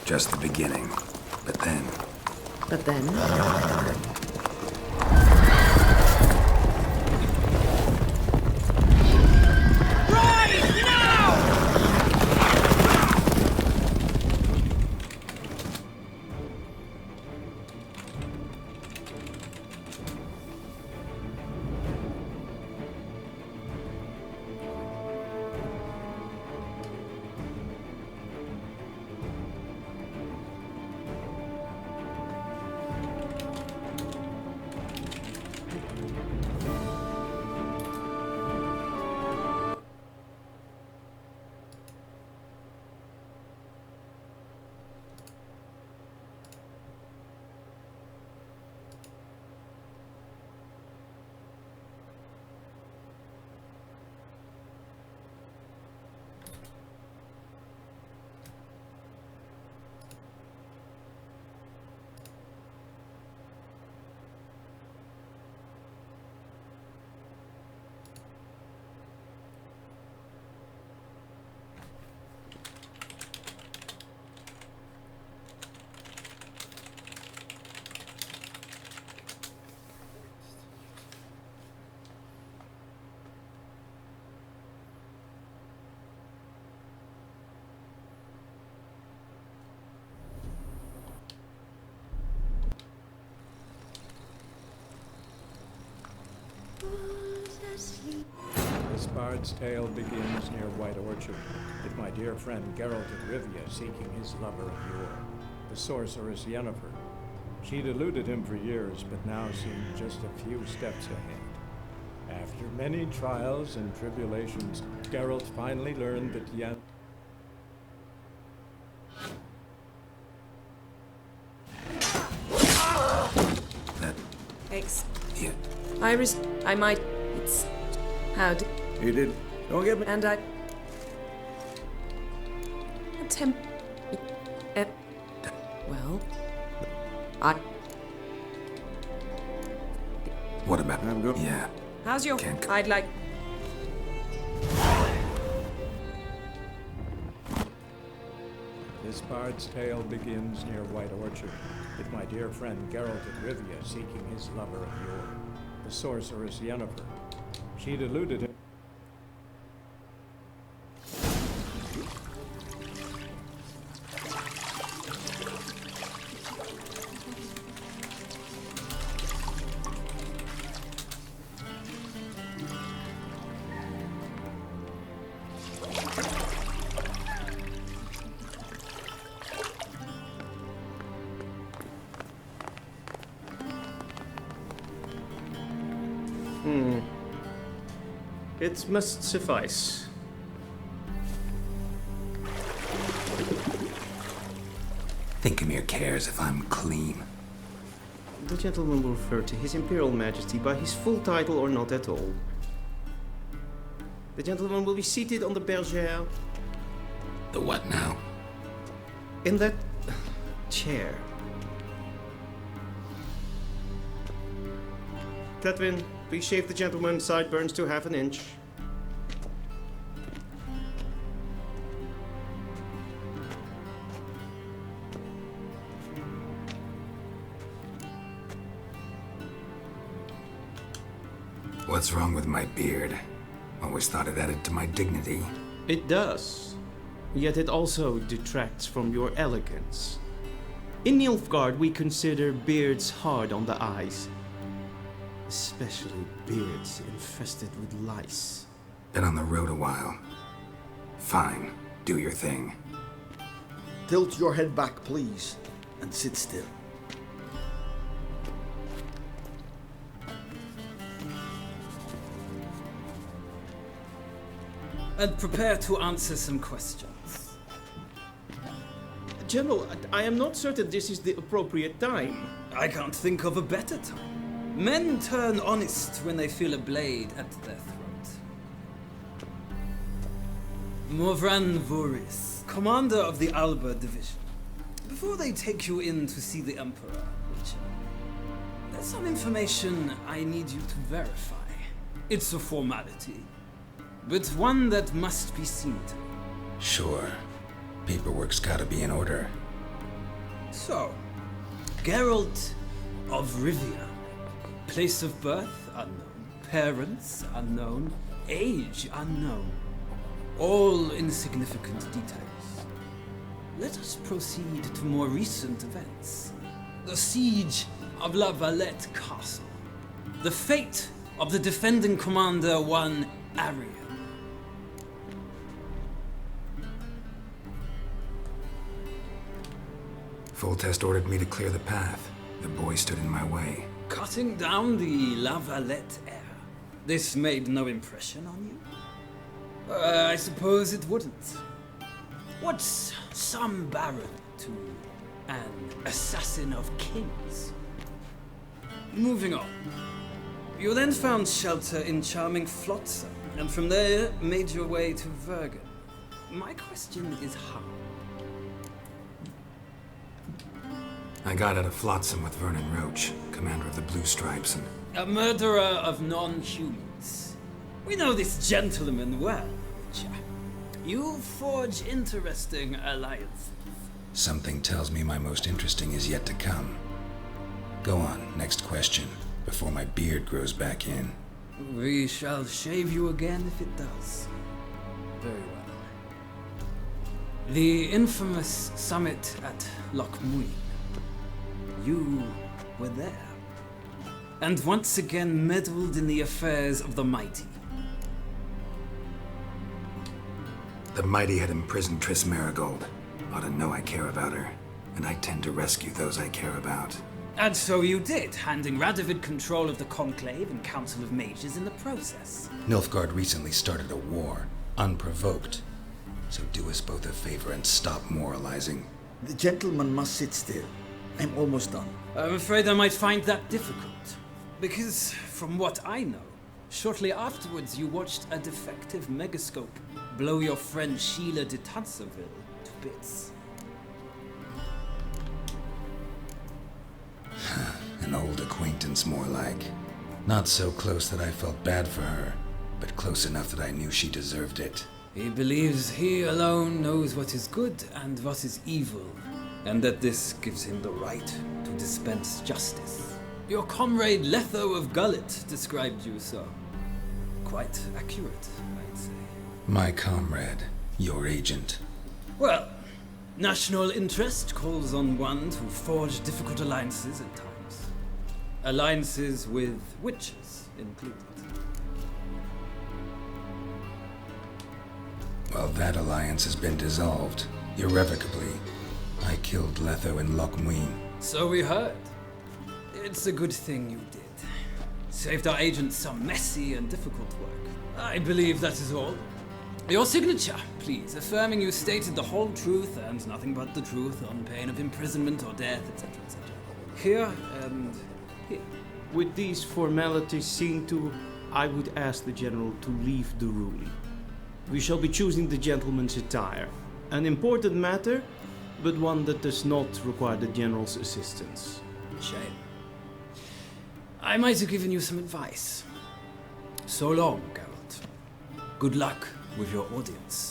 Just the beginning. But then... But then? This bard's tale begins near White Orchard, with my dear friend Geralt of Rivia seeking his lover of yore, the sorceress Yennefer. She'd eluded him for years, but now seemed just a few steps ahead. After many trials and tribulations, Geralt finally learned that Yen... Yeah. Iris, I might... It's... How'd... You did... Don't get me... And I... Attempt... Well, I... What about... Yeah. How's your... Can't I'd like... This bard's tale begins near White Orchard, with my dear friend Geralt of Rivia seeking his lover of yore, the sorceress Yennefer. She'd eluded him. It must suffice. Thinkamere cares if I'm clean. The gentleman will refer to His Imperial Majesty by his full title or not at all. The gentleman will be seated on the bergère. The what now? In that chair. Tedwin, please shave the gentleman's sideburns to half an inch. What's wrong with my beard? Always thought it added to my dignity. It does. Yet it also detracts from your elegance. In Nilfgaard, we consider beards hard on the eyes. Especially beards infested with lice. Been on the road a while. Fine, do your thing. Tilt your head back, please, and sit still. And prepare to answer some questions. General, I am not certain this is the appropriate time. I can't think of a better time. Men turn honest when they feel a blade at their throat. Morvran Voris, commander of the Alba Division. Before they take you in to see the Emperor, Witcher, there's some information I need you to verify. It's a formality, but one that must be seen to. Sure. Paperwork's gotta be in order. So, Geralt of Rivia. Place of birth unknown. Parents unknown. Age unknown. All insignificant details. Let us proceed to more recent events. The siege of La Valette Castle. The fate of the defending commander, one Arian. Foltest ordered me to clear the path. The boy stood in my way. Cutting down the La Valette heir. This made no impression on you? I suppose it wouldn't. What's some baron to an assassin of kings? Moving on. You then found shelter in charming Flotsam, and from there made your way to Vergen. My question is how? I got out of Flotsam with Vernon Roach, commander of the Blue Stripes, and... A murderer of non-humans. We know this gentleman well, Witcher. You forge interesting alliances. Something tells me my most interesting is yet to come. Go on, next question, before my beard grows back in. We shall shave you again if it does. Very well. The infamous summit at Loch Muin. You were there. And once again meddled in the affairs of the mighty. The mighty had imprisoned Triss Marigold. Ought to know I care about her, and I tend to rescue those I care about. And so you did, handing Radovid control of the Conclave and Council of Mages in the process. Nilfgaard recently started a war, unprovoked. So do us both a favor and stop moralizing. The gentleman must sit still. I'm almost done. I'm afraid I might find that difficult. Because, from what I know, shortly afterwards you watched a defective megascope blow your friend Sheila de Tanserville to bits. allegiance, more like. Not so close that I felt bad for her, but close enough that I knew she deserved it. He believes he alone knows what is good and what is evil, and that this gives him the right to dispense justice. Your comrade Letho of Gullet described you so. Quite accurate, I'd say. My comrade, your agent. Well, national interest calls on one to forge difficult alliances at times. Alliances with witches included. Well, that alliance has been dissolved, irrevocably. I killed Letho in Loch Muin. So we heard. It's a good thing you did. Saved our agent some messy and difficult work. I believe that is all. Your signature, please, affirming you stated the whole truth and nothing but the truth on pain of imprisonment or death, etc., etc. Here and here. With these formalities seen to, I would ask the General to leave the ruling. We shall be choosing the gentleman's attire. An important matter, but one that does not require the General's assistance. Shame. I might have given you some advice. So long, Geralt. Good luck with your audience.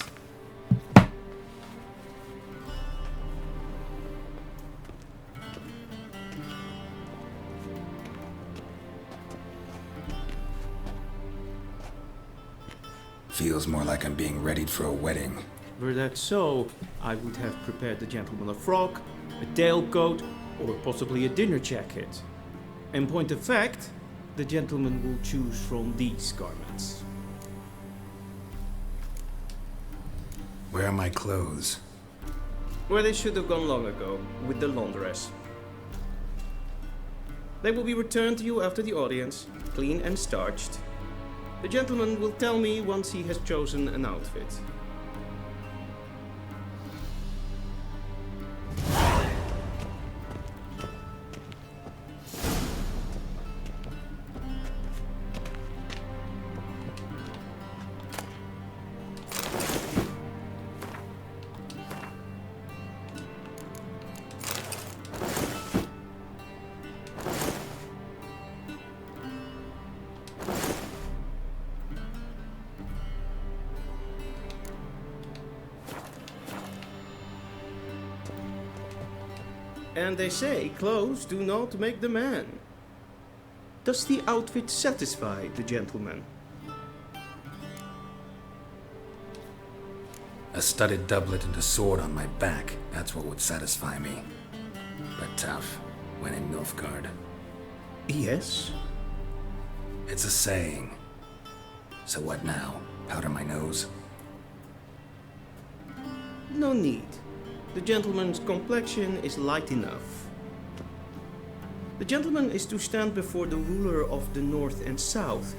Feels more like I'm being readied for a wedding. Were that so, I would have prepared the gentleman a frock, a tailcoat, or possibly a dinner jacket. In point of fact, the gentleman will choose from these garments. Where are my clothes? Where they should have gone long ago, with the laundress. They will be returned to you after the audience, clean and starched. The gentleman will tell me once he has chosen an outfit. And they say clothes do not make the man. Does the outfit satisfy the gentleman? A studded doublet and a sword on my back, that's what would satisfy me. But tough, when in Nilfgaard. Yes? It's a saying. So what now? Powder my nose? No need. The gentleman's complexion is light enough. The gentleman is to stand before the ruler of the North and South.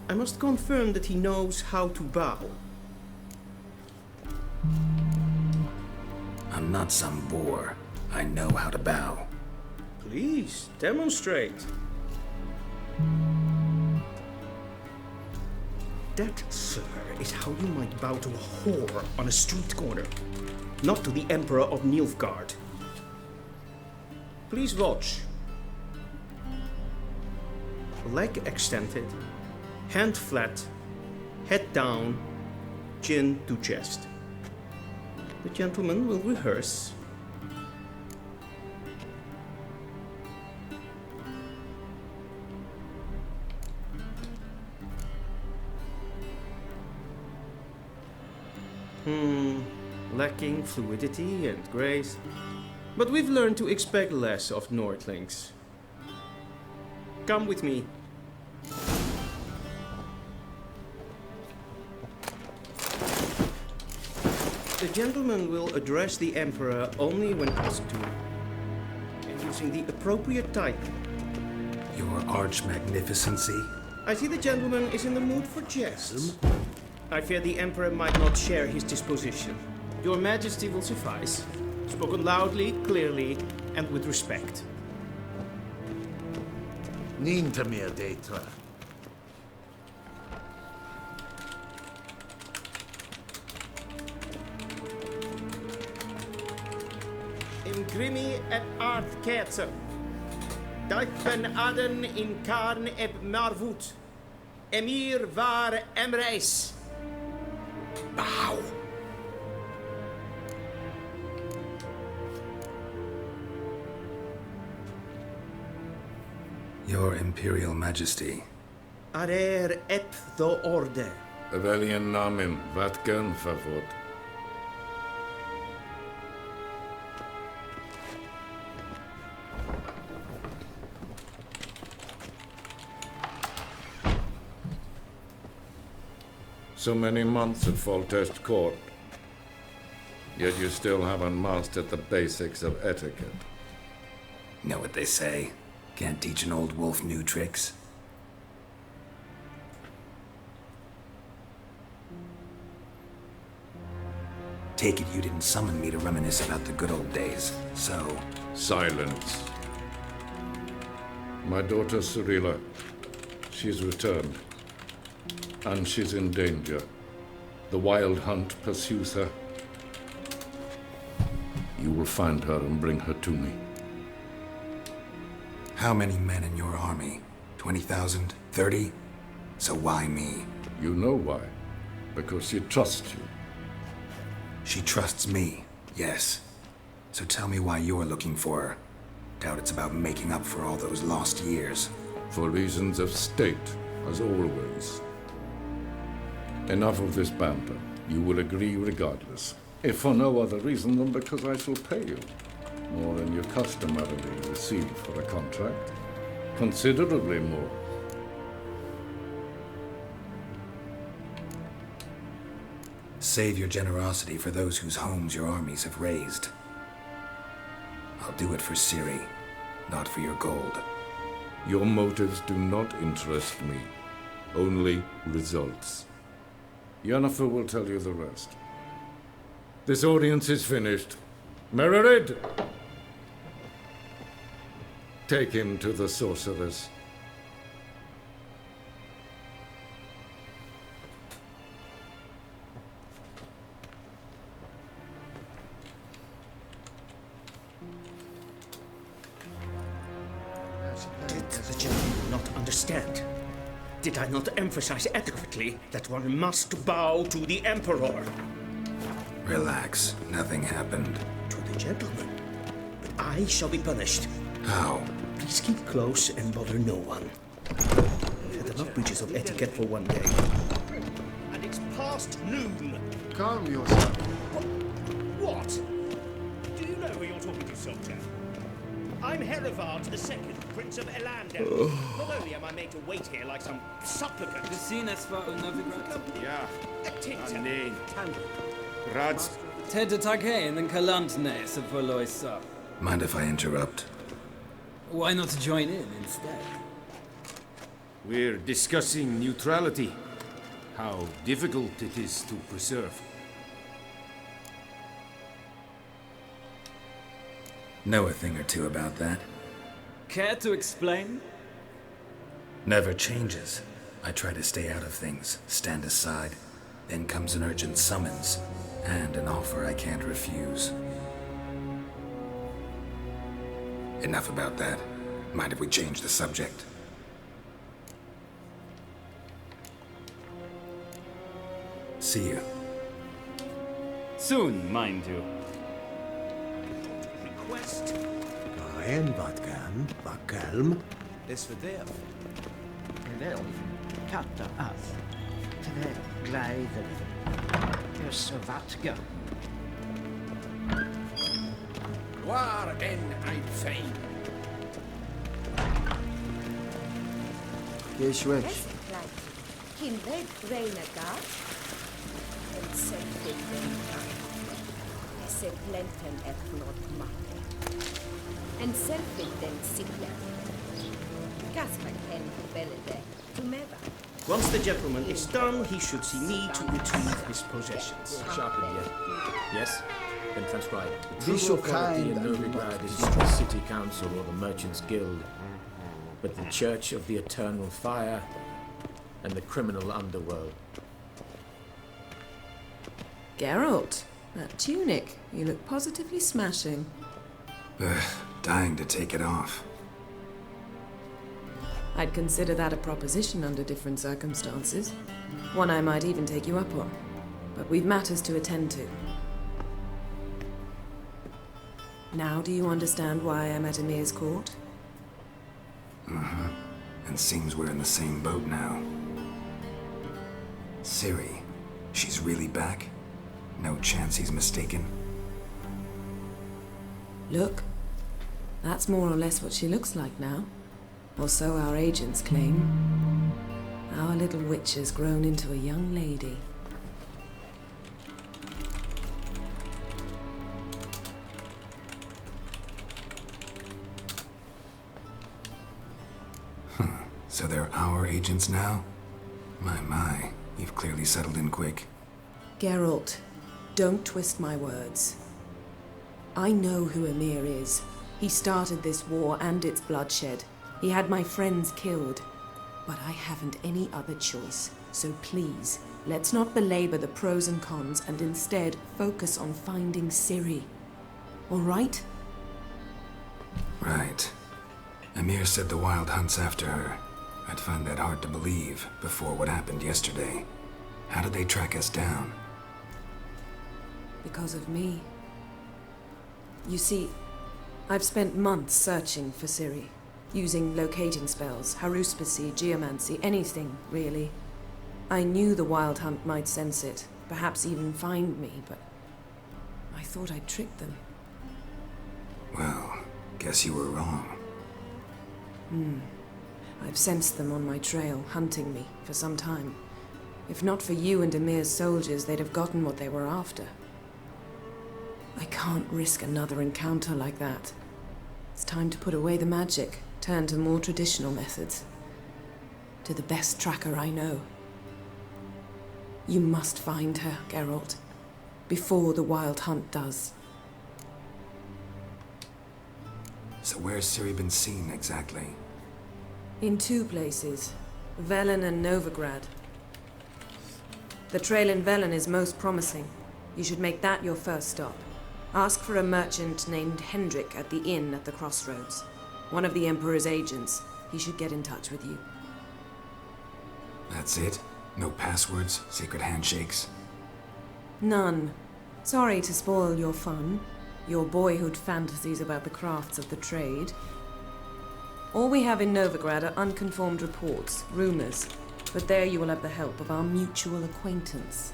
I must confirm that he knows how to bow. I'm not some boor. I know how to bow. Please, demonstrate. That, sir, is how you might bow to a whore on a street corner, not to the Emperor of Nilfgaard. Please watch. Leg extended, hand flat, head down, chin to chest. The gentleman will rehearse. Lacking fluidity and grace. But we've learned to expect less of Nordlings. Come with me. The gentleman will address the Emperor only when asked to, and using the appropriate title. Your arch-magnificency? I see the gentleman is in the mood for jests. I fear the Emperor might not share his disposition. Your Majesty will suffice. Spoken loudly, clearly, and with respect. Ninta mir detra. Ingrimi et art ketzer. Daich ben Aden in Karn eb Marvut. Emir var Emreis. Bow. Your Imperial Majesty. Arer ep the orde. Velian namen, vatgen favor. So many months at Foltest Court, yet you still haven't mastered the basics of etiquette. Know what they say? Can't teach an old wolf new tricks. Take it you didn't summon me to reminisce about the good old days, so... Silence. My daughter Cyrilla, she's returned. And she's in danger. The Wild Hunt pursues her. You will find her and bring her to me. How many men in your army? 20,000? 30? So why me? You know why. Because she trusts you. She trusts me, yes. So tell me why you're looking for her. Doubt it's about making up for all those lost years. For reasons of state, as always. Enough of this banter. You will agree regardless. If for no other reason than because I shall pay you. More than you customarily receive for a contract. Considerably more. Save your generosity for those whose homes your armies have razed. I'll do it for Ciri, not for your gold. Your motives do not interest me. Only results. Yennefer will tell you the rest. This audience is finished. Mererid! Take him to the sorceress. Did the gentleman not understand? Did I not emphasize adequately that one must bow to the Emperor? Relax. Nothing happened. To the gentleman. But I shall be punished. How? Please keep close and bother no one. I've had enough breaches of etiquette for one day. And it's past noon. Calm yourself. What? Do you know who you're talking to, soldier? I'm Herivard II, Prince of Elandel. Not only am I made to wait here like some supplicant... Du synes var Novigrad. Ja, Titta. nej. Rads. Tedde Taghain and Kalantnes for Loisa. Mind if I interrupt? Why not join in instead? We're discussing neutrality. How difficult it is to preserve. Know a thing or two about that. Care to explain? Never changes. I try to stay out of things, stand aside. Then comes an urgent summons, and an offer I can't refuse. Enough about that. Mind if we change the subject? See you. Soon, mind you. Request. En vad kalm. This for them. Wel, katter af. Terwijl glijden. Dus zo wat go. Waar en ein fein. Geschwächt. Kin red reinaga. En sen Esse plenten etnot matte. En selfie den sigla. Gasman ken belede. Tumeva. Once the gentleman is done, he should see me to retrieve his possessions. Sharpen yet. Yes? Then transcribe. Be True so authority kind in and Novigrad is not the city council or the merchants guild, but the church of the eternal fire and the criminal underworld. Geralt, that tunic. You look positively smashing. Ugh, dying to take it off. I'd consider that a proposition under different circumstances. One I might even take you up on. But we've matters to attend to. Now do you understand why I'm at Emir's court? Mm-hmm. And seems we're in the same boat now. Ciri, she's really back? No chance he's mistaken? Look, that's more or less what she looks like now. Or so our agents claim. Our little witch has grown into a young lady. So they're our agents now? My, you've clearly settled in quick. Geralt, don't twist my words. I know who Emir is. He started this war and its bloodshed. He had my friends killed. But I haven't any other choice. So please, let's not belabor the pros and cons and instead focus on finding Ciri. All right? Right. Emir said the Wild Hunt's after her. I'd find that hard to believe before what happened yesterday. How did they track us down? Because of me. You see, I've spent months searching for Ciri, using locating spells, haruspicy, geomancy, anything, really. I knew the Wild Hunt might sense it, perhaps even find me, but I thought I'd tricked them. Well, guess you were wrong. I've sensed them on my trail, hunting me, for some time. If not for you and Emir's soldiers, they'd have gotten what they were after. I can't risk another encounter like that. It's time to put away the magic, turn to more traditional methods. To the best tracker I know. You must find her, Geralt, before the Wild Hunt does. So where's Ciri been seen exactly? In two places, Velen and Novigrad. The trail in Velen is most promising. You should make that your first stop. Ask for a merchant named Hendrik at the inn at the crossroads. One of the Emperor's agents. He should get in touch with you. That's it? No passwords, secret handshakes? None. Sorry to spoil your fun, your boyhood fantasies about the crafts of the trade. All we have in Novigrad are unconfirmed reports, rumors, but there you will have the help of our mutual acquaintance.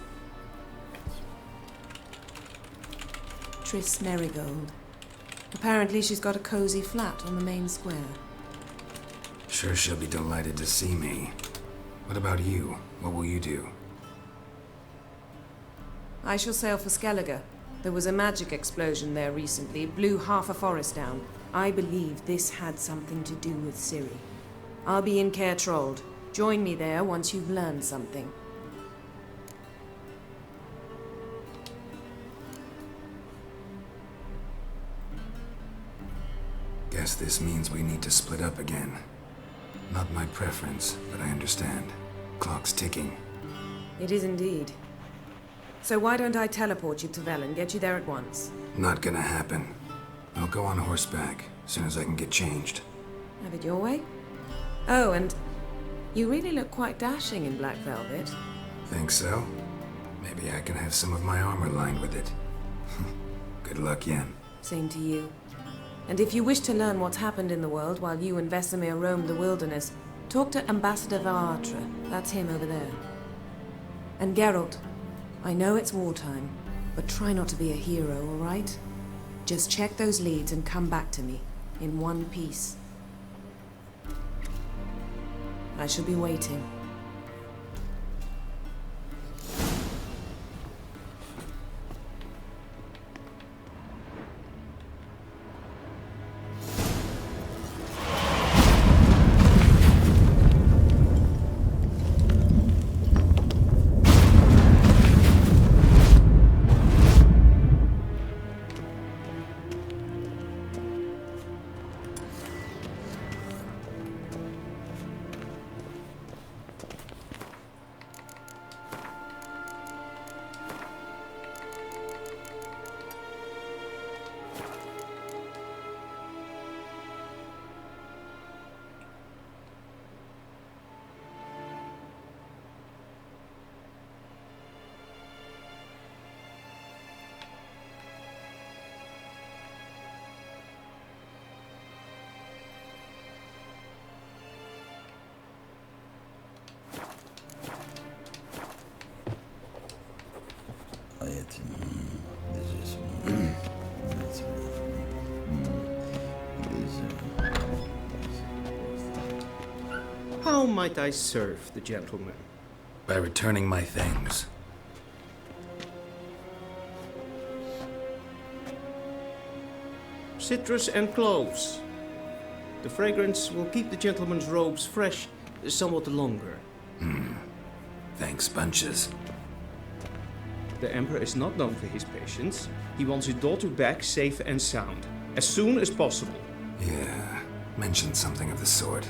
Triss Merigold. Apparently she's got a cozy flat on the main square. Sure she'll be delighted to see me. What about you? What will you do? I shall sail for Skellige. There was a magic explosion there recently, blew half a forest down. I believe this had something to do with Ciri. I'll be in Caer Trolde. Join me there once you've learned something. Guess this means we need to split up again. Not my preference, but I understand. Clock's ticking. It is indeed. So why don't I teleport you to Velen, get you there at once? Not gonna happen. I'll go on horseback, as soon as I can get changed. Have it your way? Oh, and you really look quite dashing in black velvet. Think so? Maybe I can have some of my armor lined with it. Good luck, Yen. Same to you. And if you wish to learn what's happened in the world while you and Vesemir roamed the wilderness, talk to Ambassador Varatra. That's him over there. And Geralt, I know it's wartime, but try not to be a hero, all right? Just check those leads and come back to me, in one piece. I shall be waiting. That's me. This is me. That's me. How might I serve the gentleman? By returning my things. Citrus and cloves. The fragrance will keep the gentleman's robes fresh somewhat longer. Thanks, bunches. The Emperor is not known for his patience. He wants his daughter back safe and sound, as soon as possible. Yeah, mentioned something of the sort.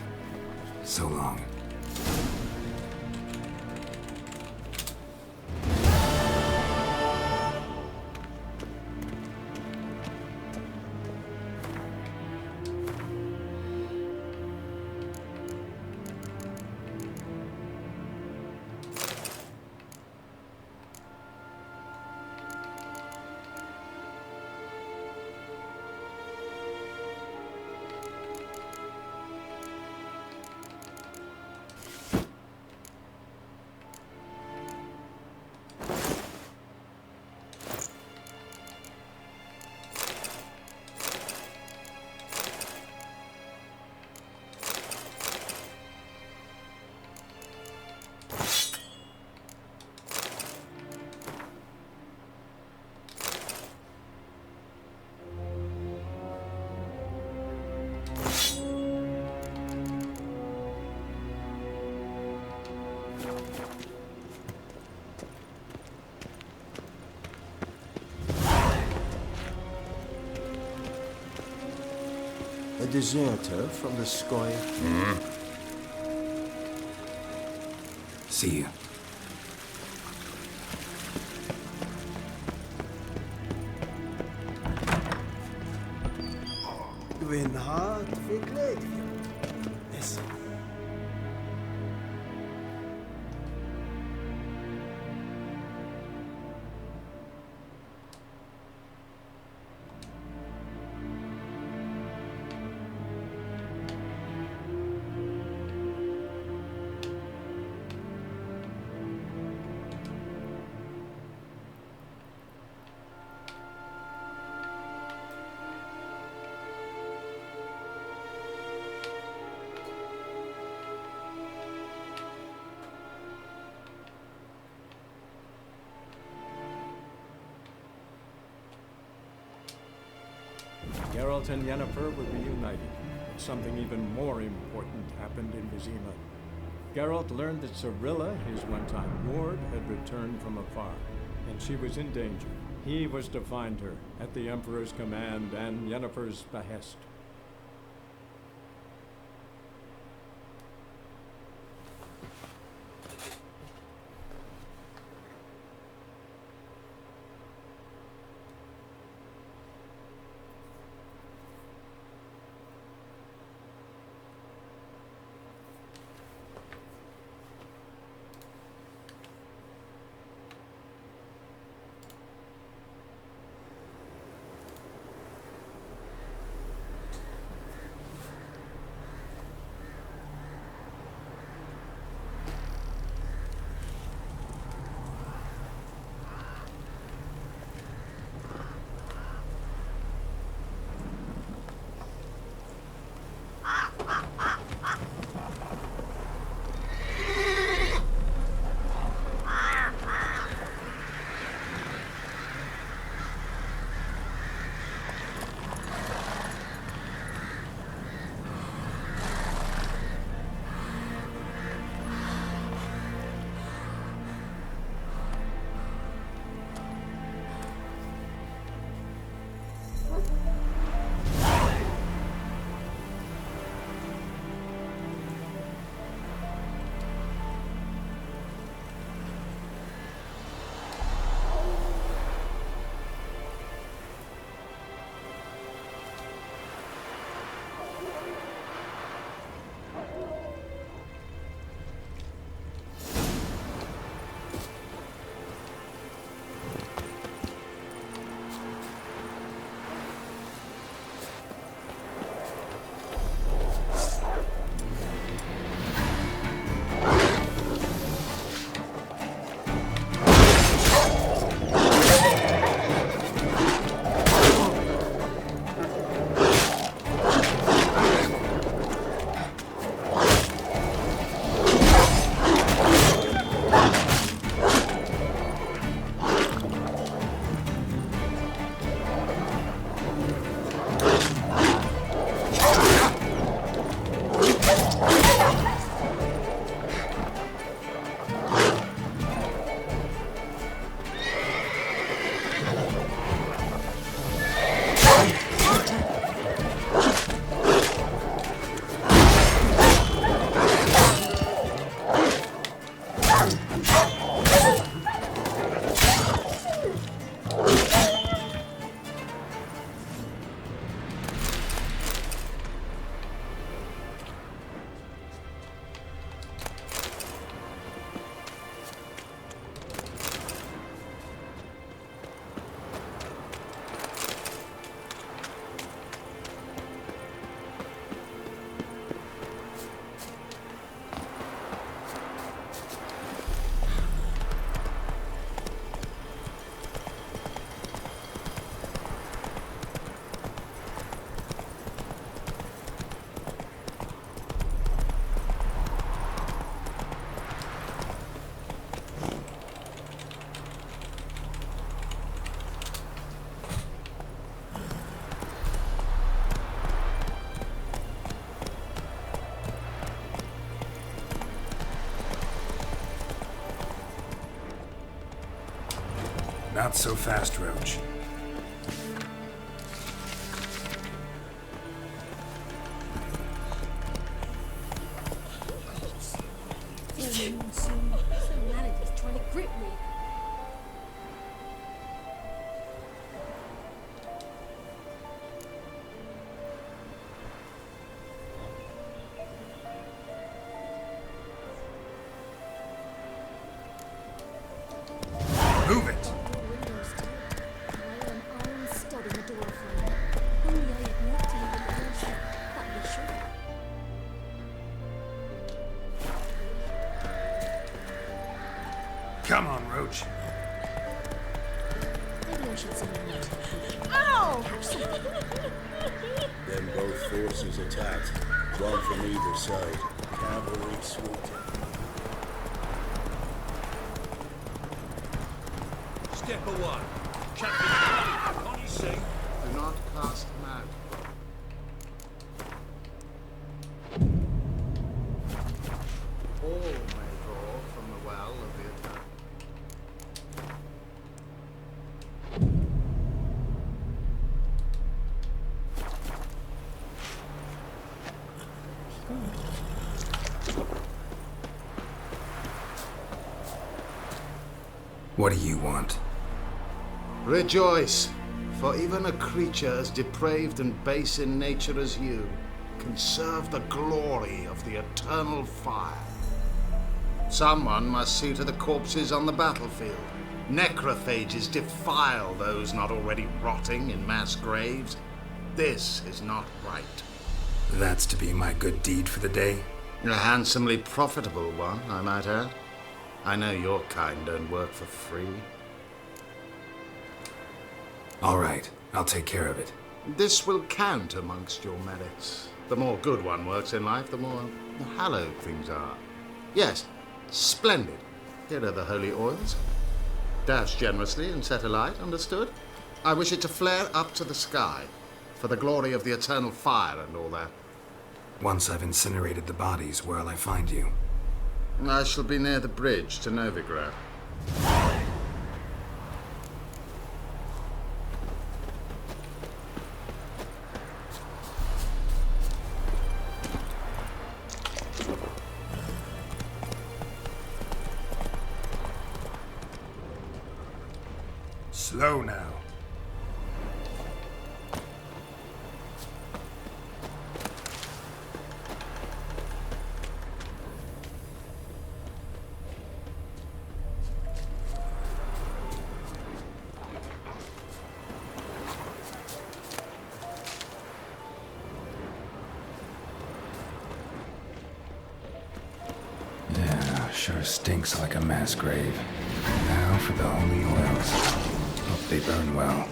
So long. A deserter from the sky. See you. Gwyn hart figled. Listen. Geralt and Yennefer were reunited, but something even more important happened in Vizima. Geralt learned that Cirilla, his one-time ward, had returned from afar, and she was in danger. He was to find her, at the Emperor's command and Yennefer's behest. Not so fast, Roach. Humanity's trying to grip me. Move it! Come on, Roach. Ow! Then both forces attacked, one from either side. Cavalry swooped in. Step away. Captain, on his seat. Do not cast mad. All may draw from the well of the eternal. What do you want? Rejoice, for even a creature as depraved and base in nature as you can serve the glory of the eternal fire. Someone must see to the corpses on the battlefield. Necrophages defile those not already rotting in mass graves. This is not right. That's to be my good deed for the day? A handsomely profitable one, I might add. I know your kind don't work for free. All right, I'll take care of it. This will count amongst your merits. The more good one works in life, the more hallowed things are. Yes, splendid. Here are the holy oils. Dash generously and set alight, understood? I wish it to flare up to the sky, for the glory of the eternal fire and all that. Once I've incinerated the bodies, where'll I find you? I shall be near the bridge to Novigrad. Slow now. Sure stinks like a mass grave. Now for the holy oils. Hope they burn well.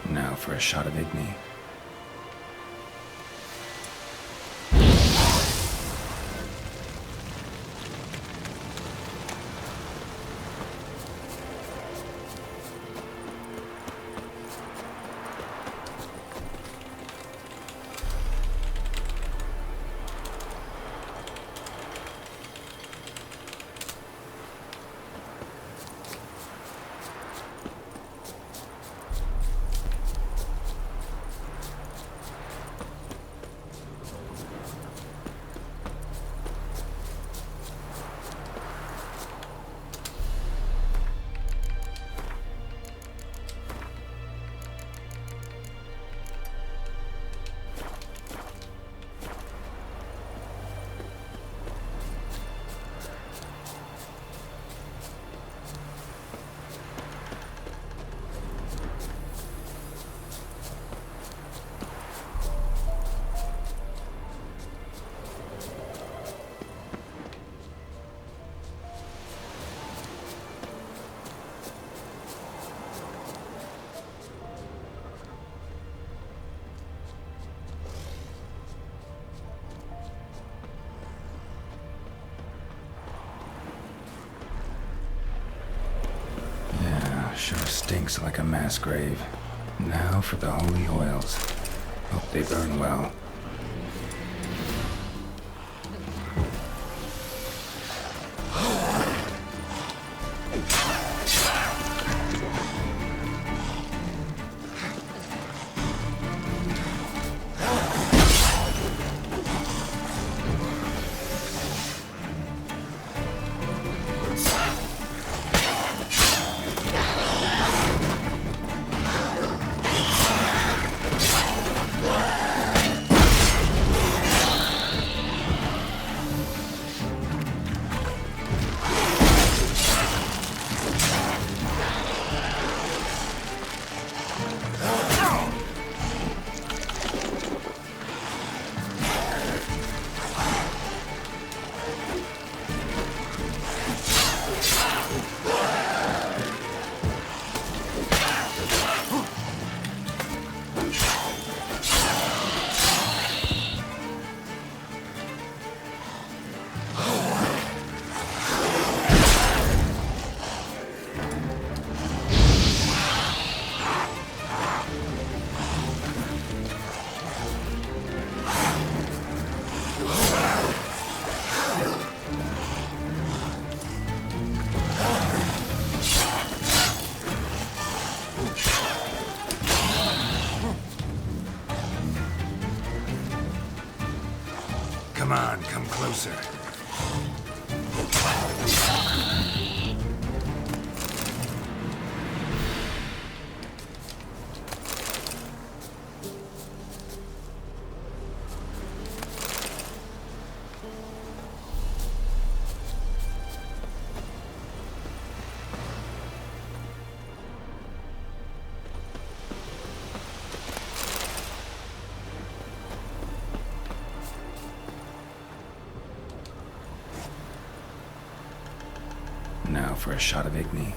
Now for a shot of Igni. Sure stinks like a mass grave. Now for the holy oils. Hope they burn well. Come on, come closer. Now for a shot of Igni.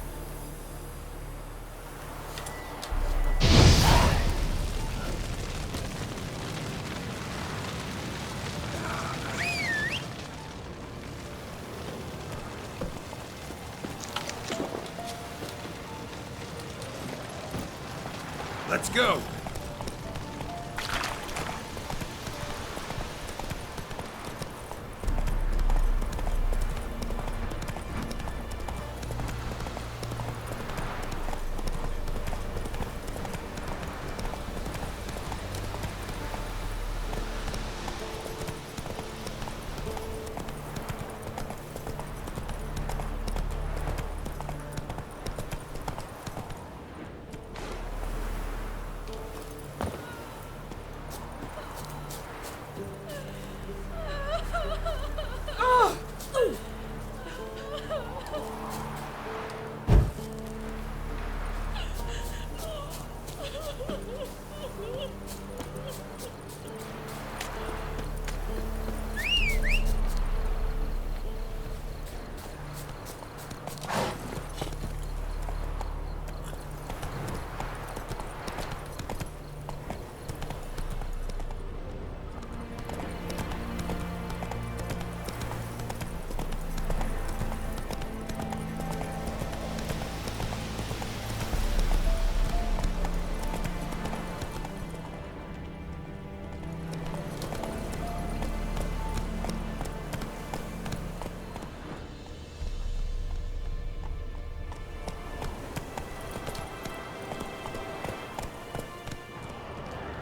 Let's go!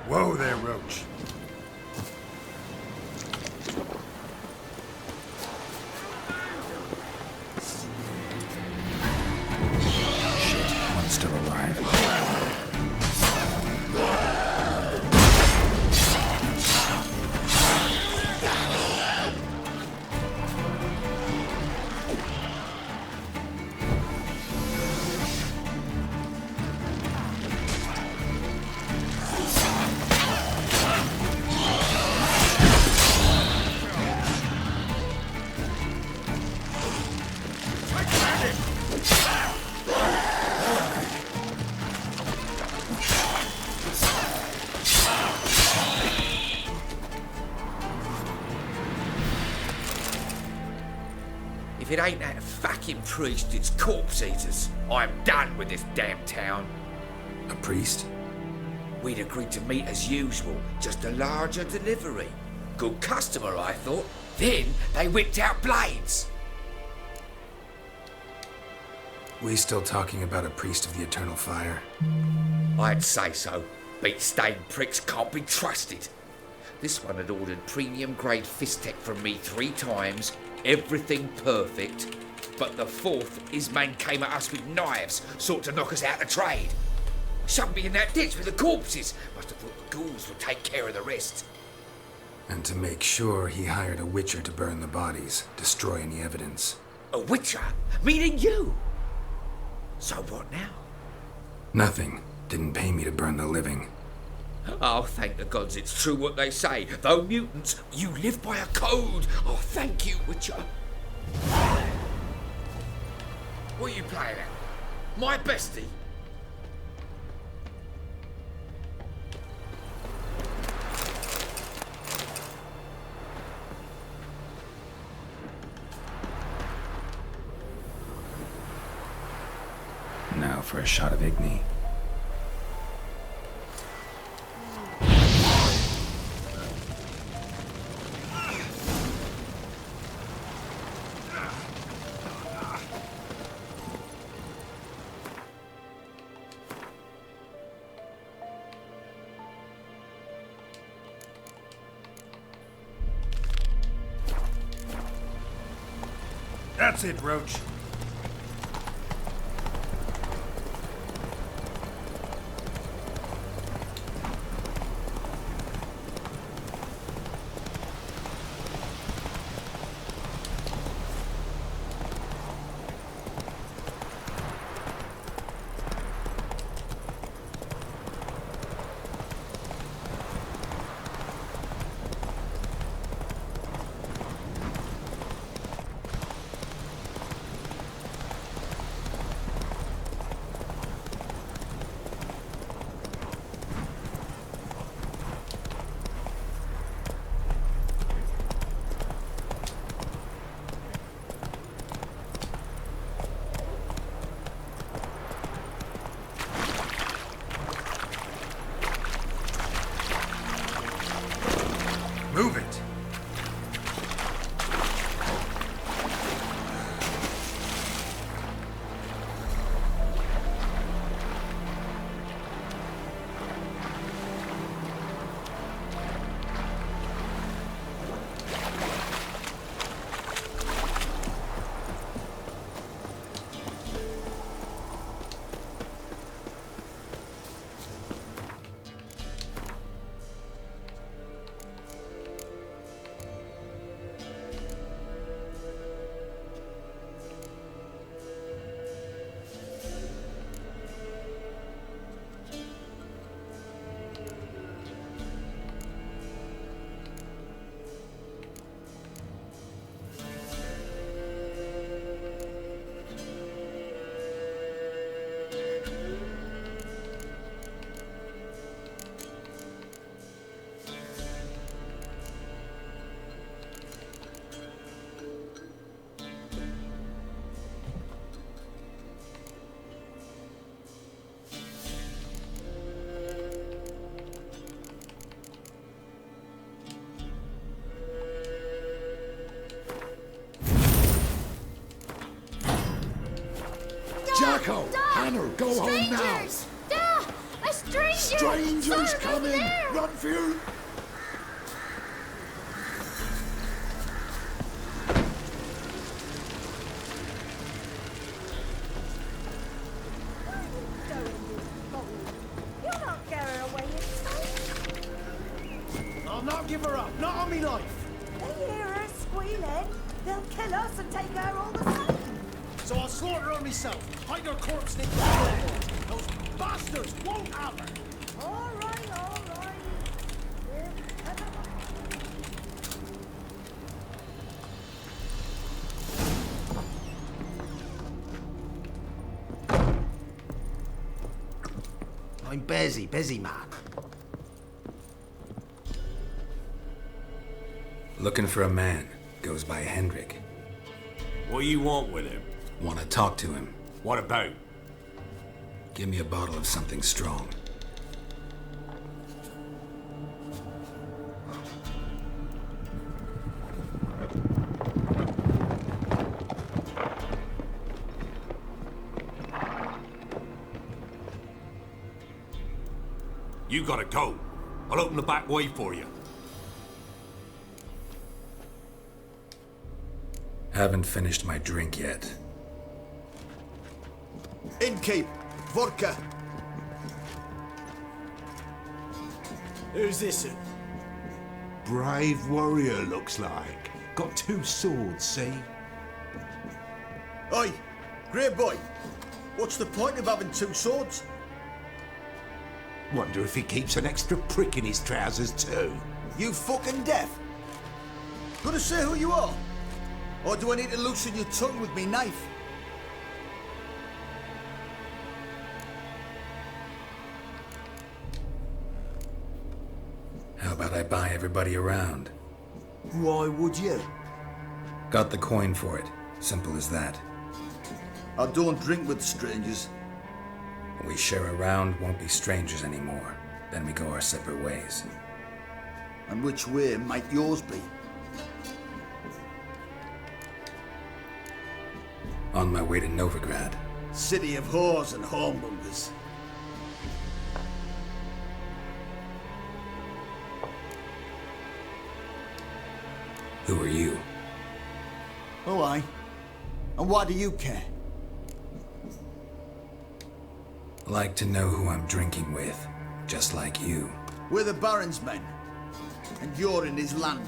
Whoa there, Roach. Shit, one's still alive. If it ain't that fuck fucking priest, it's corpse eaters. I'm done with this damn town. A priest? We'd agreed to meet as usual, just a larger delivery. Good customer, I thought. Then they whipped out blades. We still talking about a priest of the eternal fire? I'd say so. Beat-stained pricks can't be trusted. This one had ordered premium-grade fist-tech from me 3 times, everything perfect. But the 4th, his man came at us with knives, sought to knock us out of trade. Shoved me in that ditch with the corpses. Must have thought the ghouls would take care of the rest. And to make sure, he hired a witcher to burn the bodies, destroy any evidence. A witcher? Meaning you? So what now? Nothing. Didn't pay me to burn the living. Oh, thank the gods it's true what they say. Though mutants, you live by a code. Oh, thank you, Witcher. What are you playing at? My bestie? Now for a shot of Igni. That's it, Roach. Move it. Jacko! Hannah, go home now! Strangers! Duh! A stranger! Strangers Sir, coming! over there! Run for your... You're not carrying away your I'll not give her up, not on me life. They hear her squealing. They'll kill us and take her all the same. So I'll slaughter her myself. Hide her corpse in the floorboard. Those bastards won't have her. All right, all right. I'm busy man. Looking for a man. Goes by Hendrik. What you want with him? Want to talk to him. What about? Give me a bottle of something strong. You gotta go. I'll open the back way for you. Haven't finished my drink yet. Innkeep, vodka. Who's this? Brave warrior, looks like. Got 2 swords, see? Oi, great boy. What's the point of having 2 swords? Wonder if he keeps an extra prick in his trousers too. You fucking deaf? Gonna say who you are? Or do I need to loosen your tongue with me knife? How about I buy everybody around? Why would you? Got the coin for it. Simple as that. I don't drink with strangers. We share a round, won't be strangers anymore. Then we go our separate ways. And which way might yours be? On my way to Novigrad. City of whores and hornmongers. Who are you? Oh, aye. And why do you care? Like to know who I'm drinking with, just like you. We're the Baron's men, and you're in his land.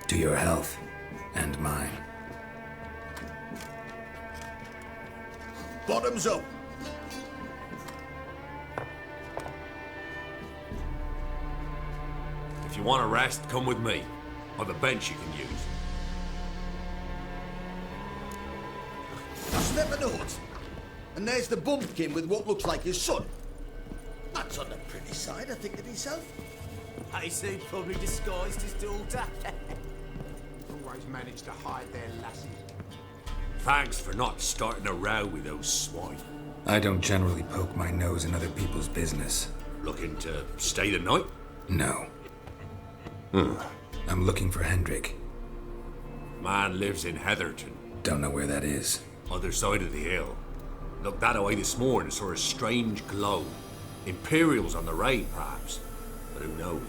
To your health, and mine. Bottoms up! If you want a rest, come with me. On the bench you can use. Step a note. And there's the bumpkin with what looks like his son. That's on the pretty side, I think, of himself. I say probably disguised his daughter. Always manage to hide their lasses. Thanks for not starting a row with those swine. I don't generally poke my nose in other people's business. Looking to stay the night? No. I'm looking for Hendrik. Man lives in Heatherton. Don't know where that is. Other side of the hill. Looked that away this morning, saw a strange glow. Imperials on the raid, perhaps. But who knows?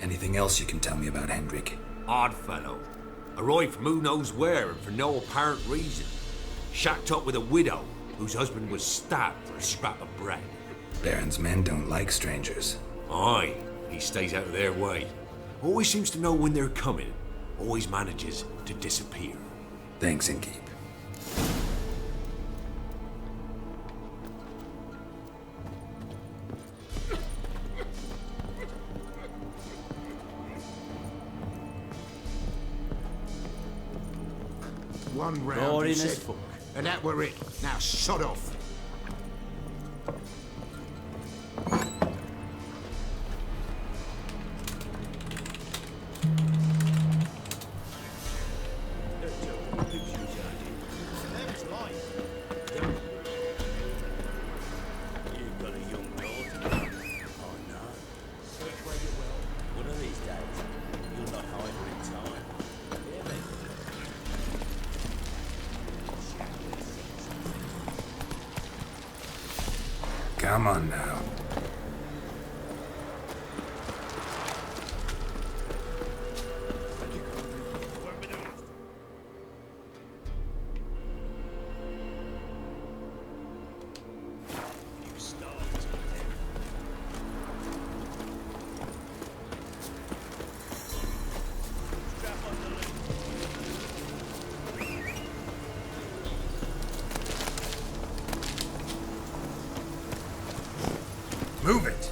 Anything else you can tell me about Hendrik? Odd fellow. Arrived from who knows where and for no apparent reason. Shacked up with a widow whose husband was stabbed for a scrap of bread. Baron's men don't like strangers. Aye, he stays out of their way. Always seems to know when they're coming. Always manages to disappear. Thanks, Innkeep. One round, you said, and that were it. Now shut off. Come on now. Move it!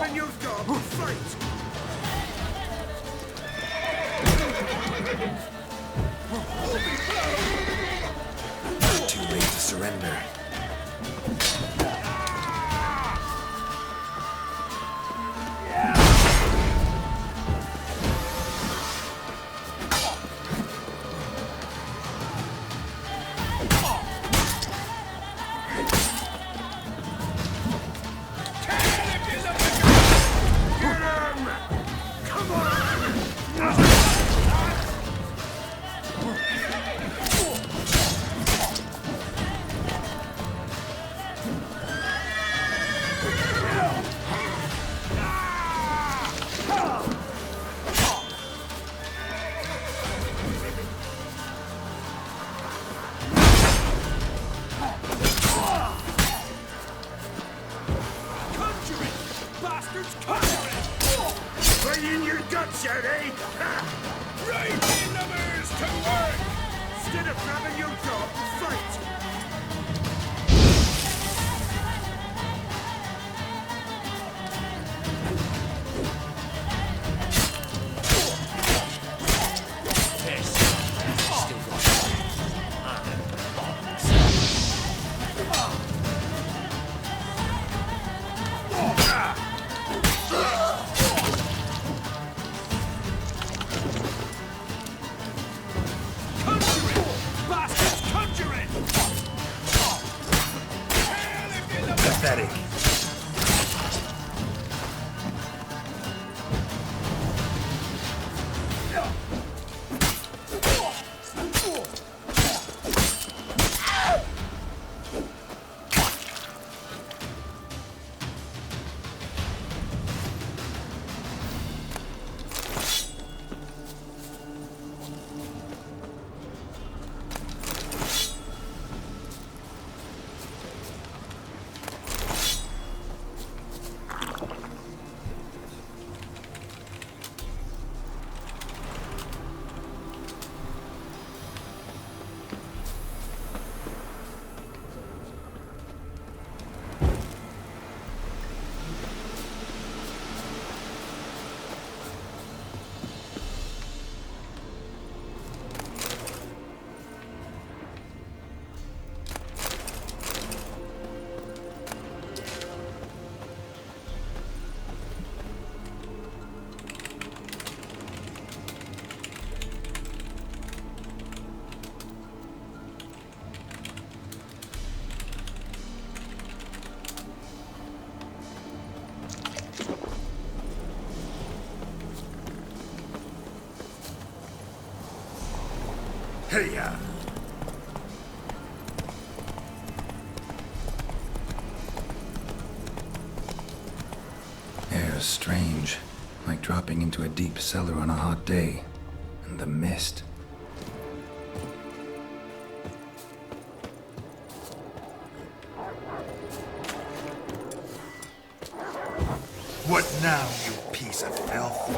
grabbing your job, fight! Too late to surrender. Right in your guts, yet, eh? Right in numbers to work! Instead of grabbing your job, fight! Pathetic. Hey-ya! Air's strange, like dropping into a deep cellar on a hot day. And the mist. What now, you piece of filth?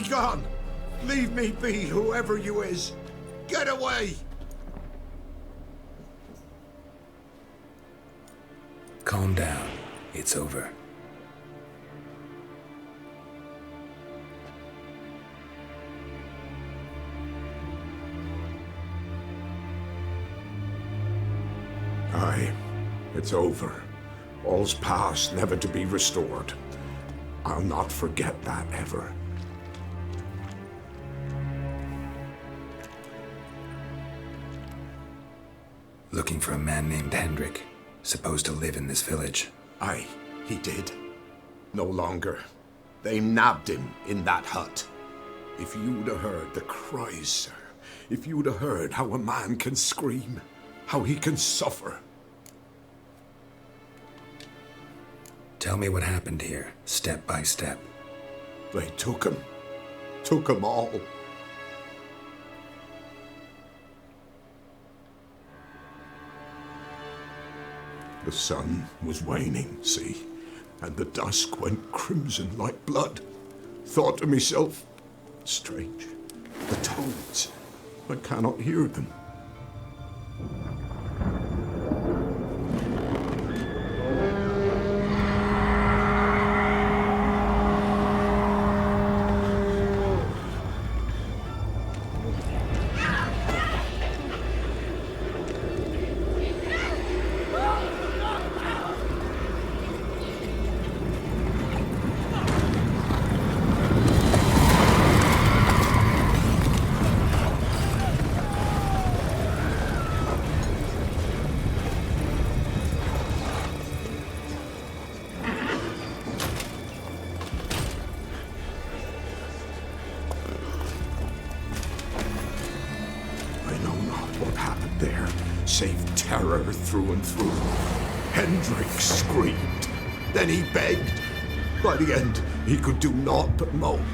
gone! Leave me be, whoever you is! Get away! Calm down. It's over. Aye, it's over. All's past, never to be restored. I'll not forget that ever. Looking for a man named Hendrik, supposed to live in this village. Aye, he did. No longer. They nabbed him in that hut. If you'd have heard the cries, sir. If you'd have heard how a man can scream, how he can suffer. Tell me what happened here, step by step. They took him. Took him all. The sun was waning, see, and the dusk went crimson like blood. Thought to myself, strange, the toads, I cannot hear them. Save terror through and through. Hendrik screamed. Then he begged. By the end, he could do naught but moan.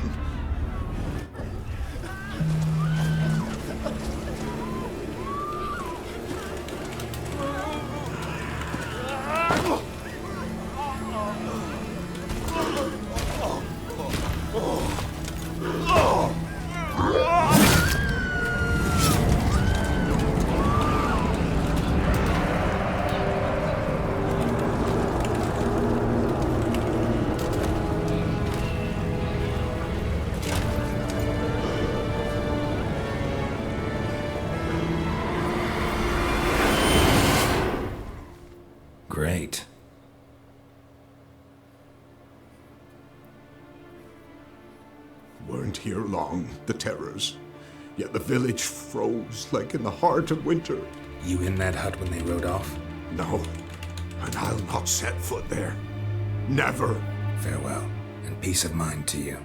Great. Weren't here long, the terrors. Yet the village froze like in the heart of winter. You in that hut when they rode off? No, and I'll not set foot there. Never. Farewell, and peace of mind to you.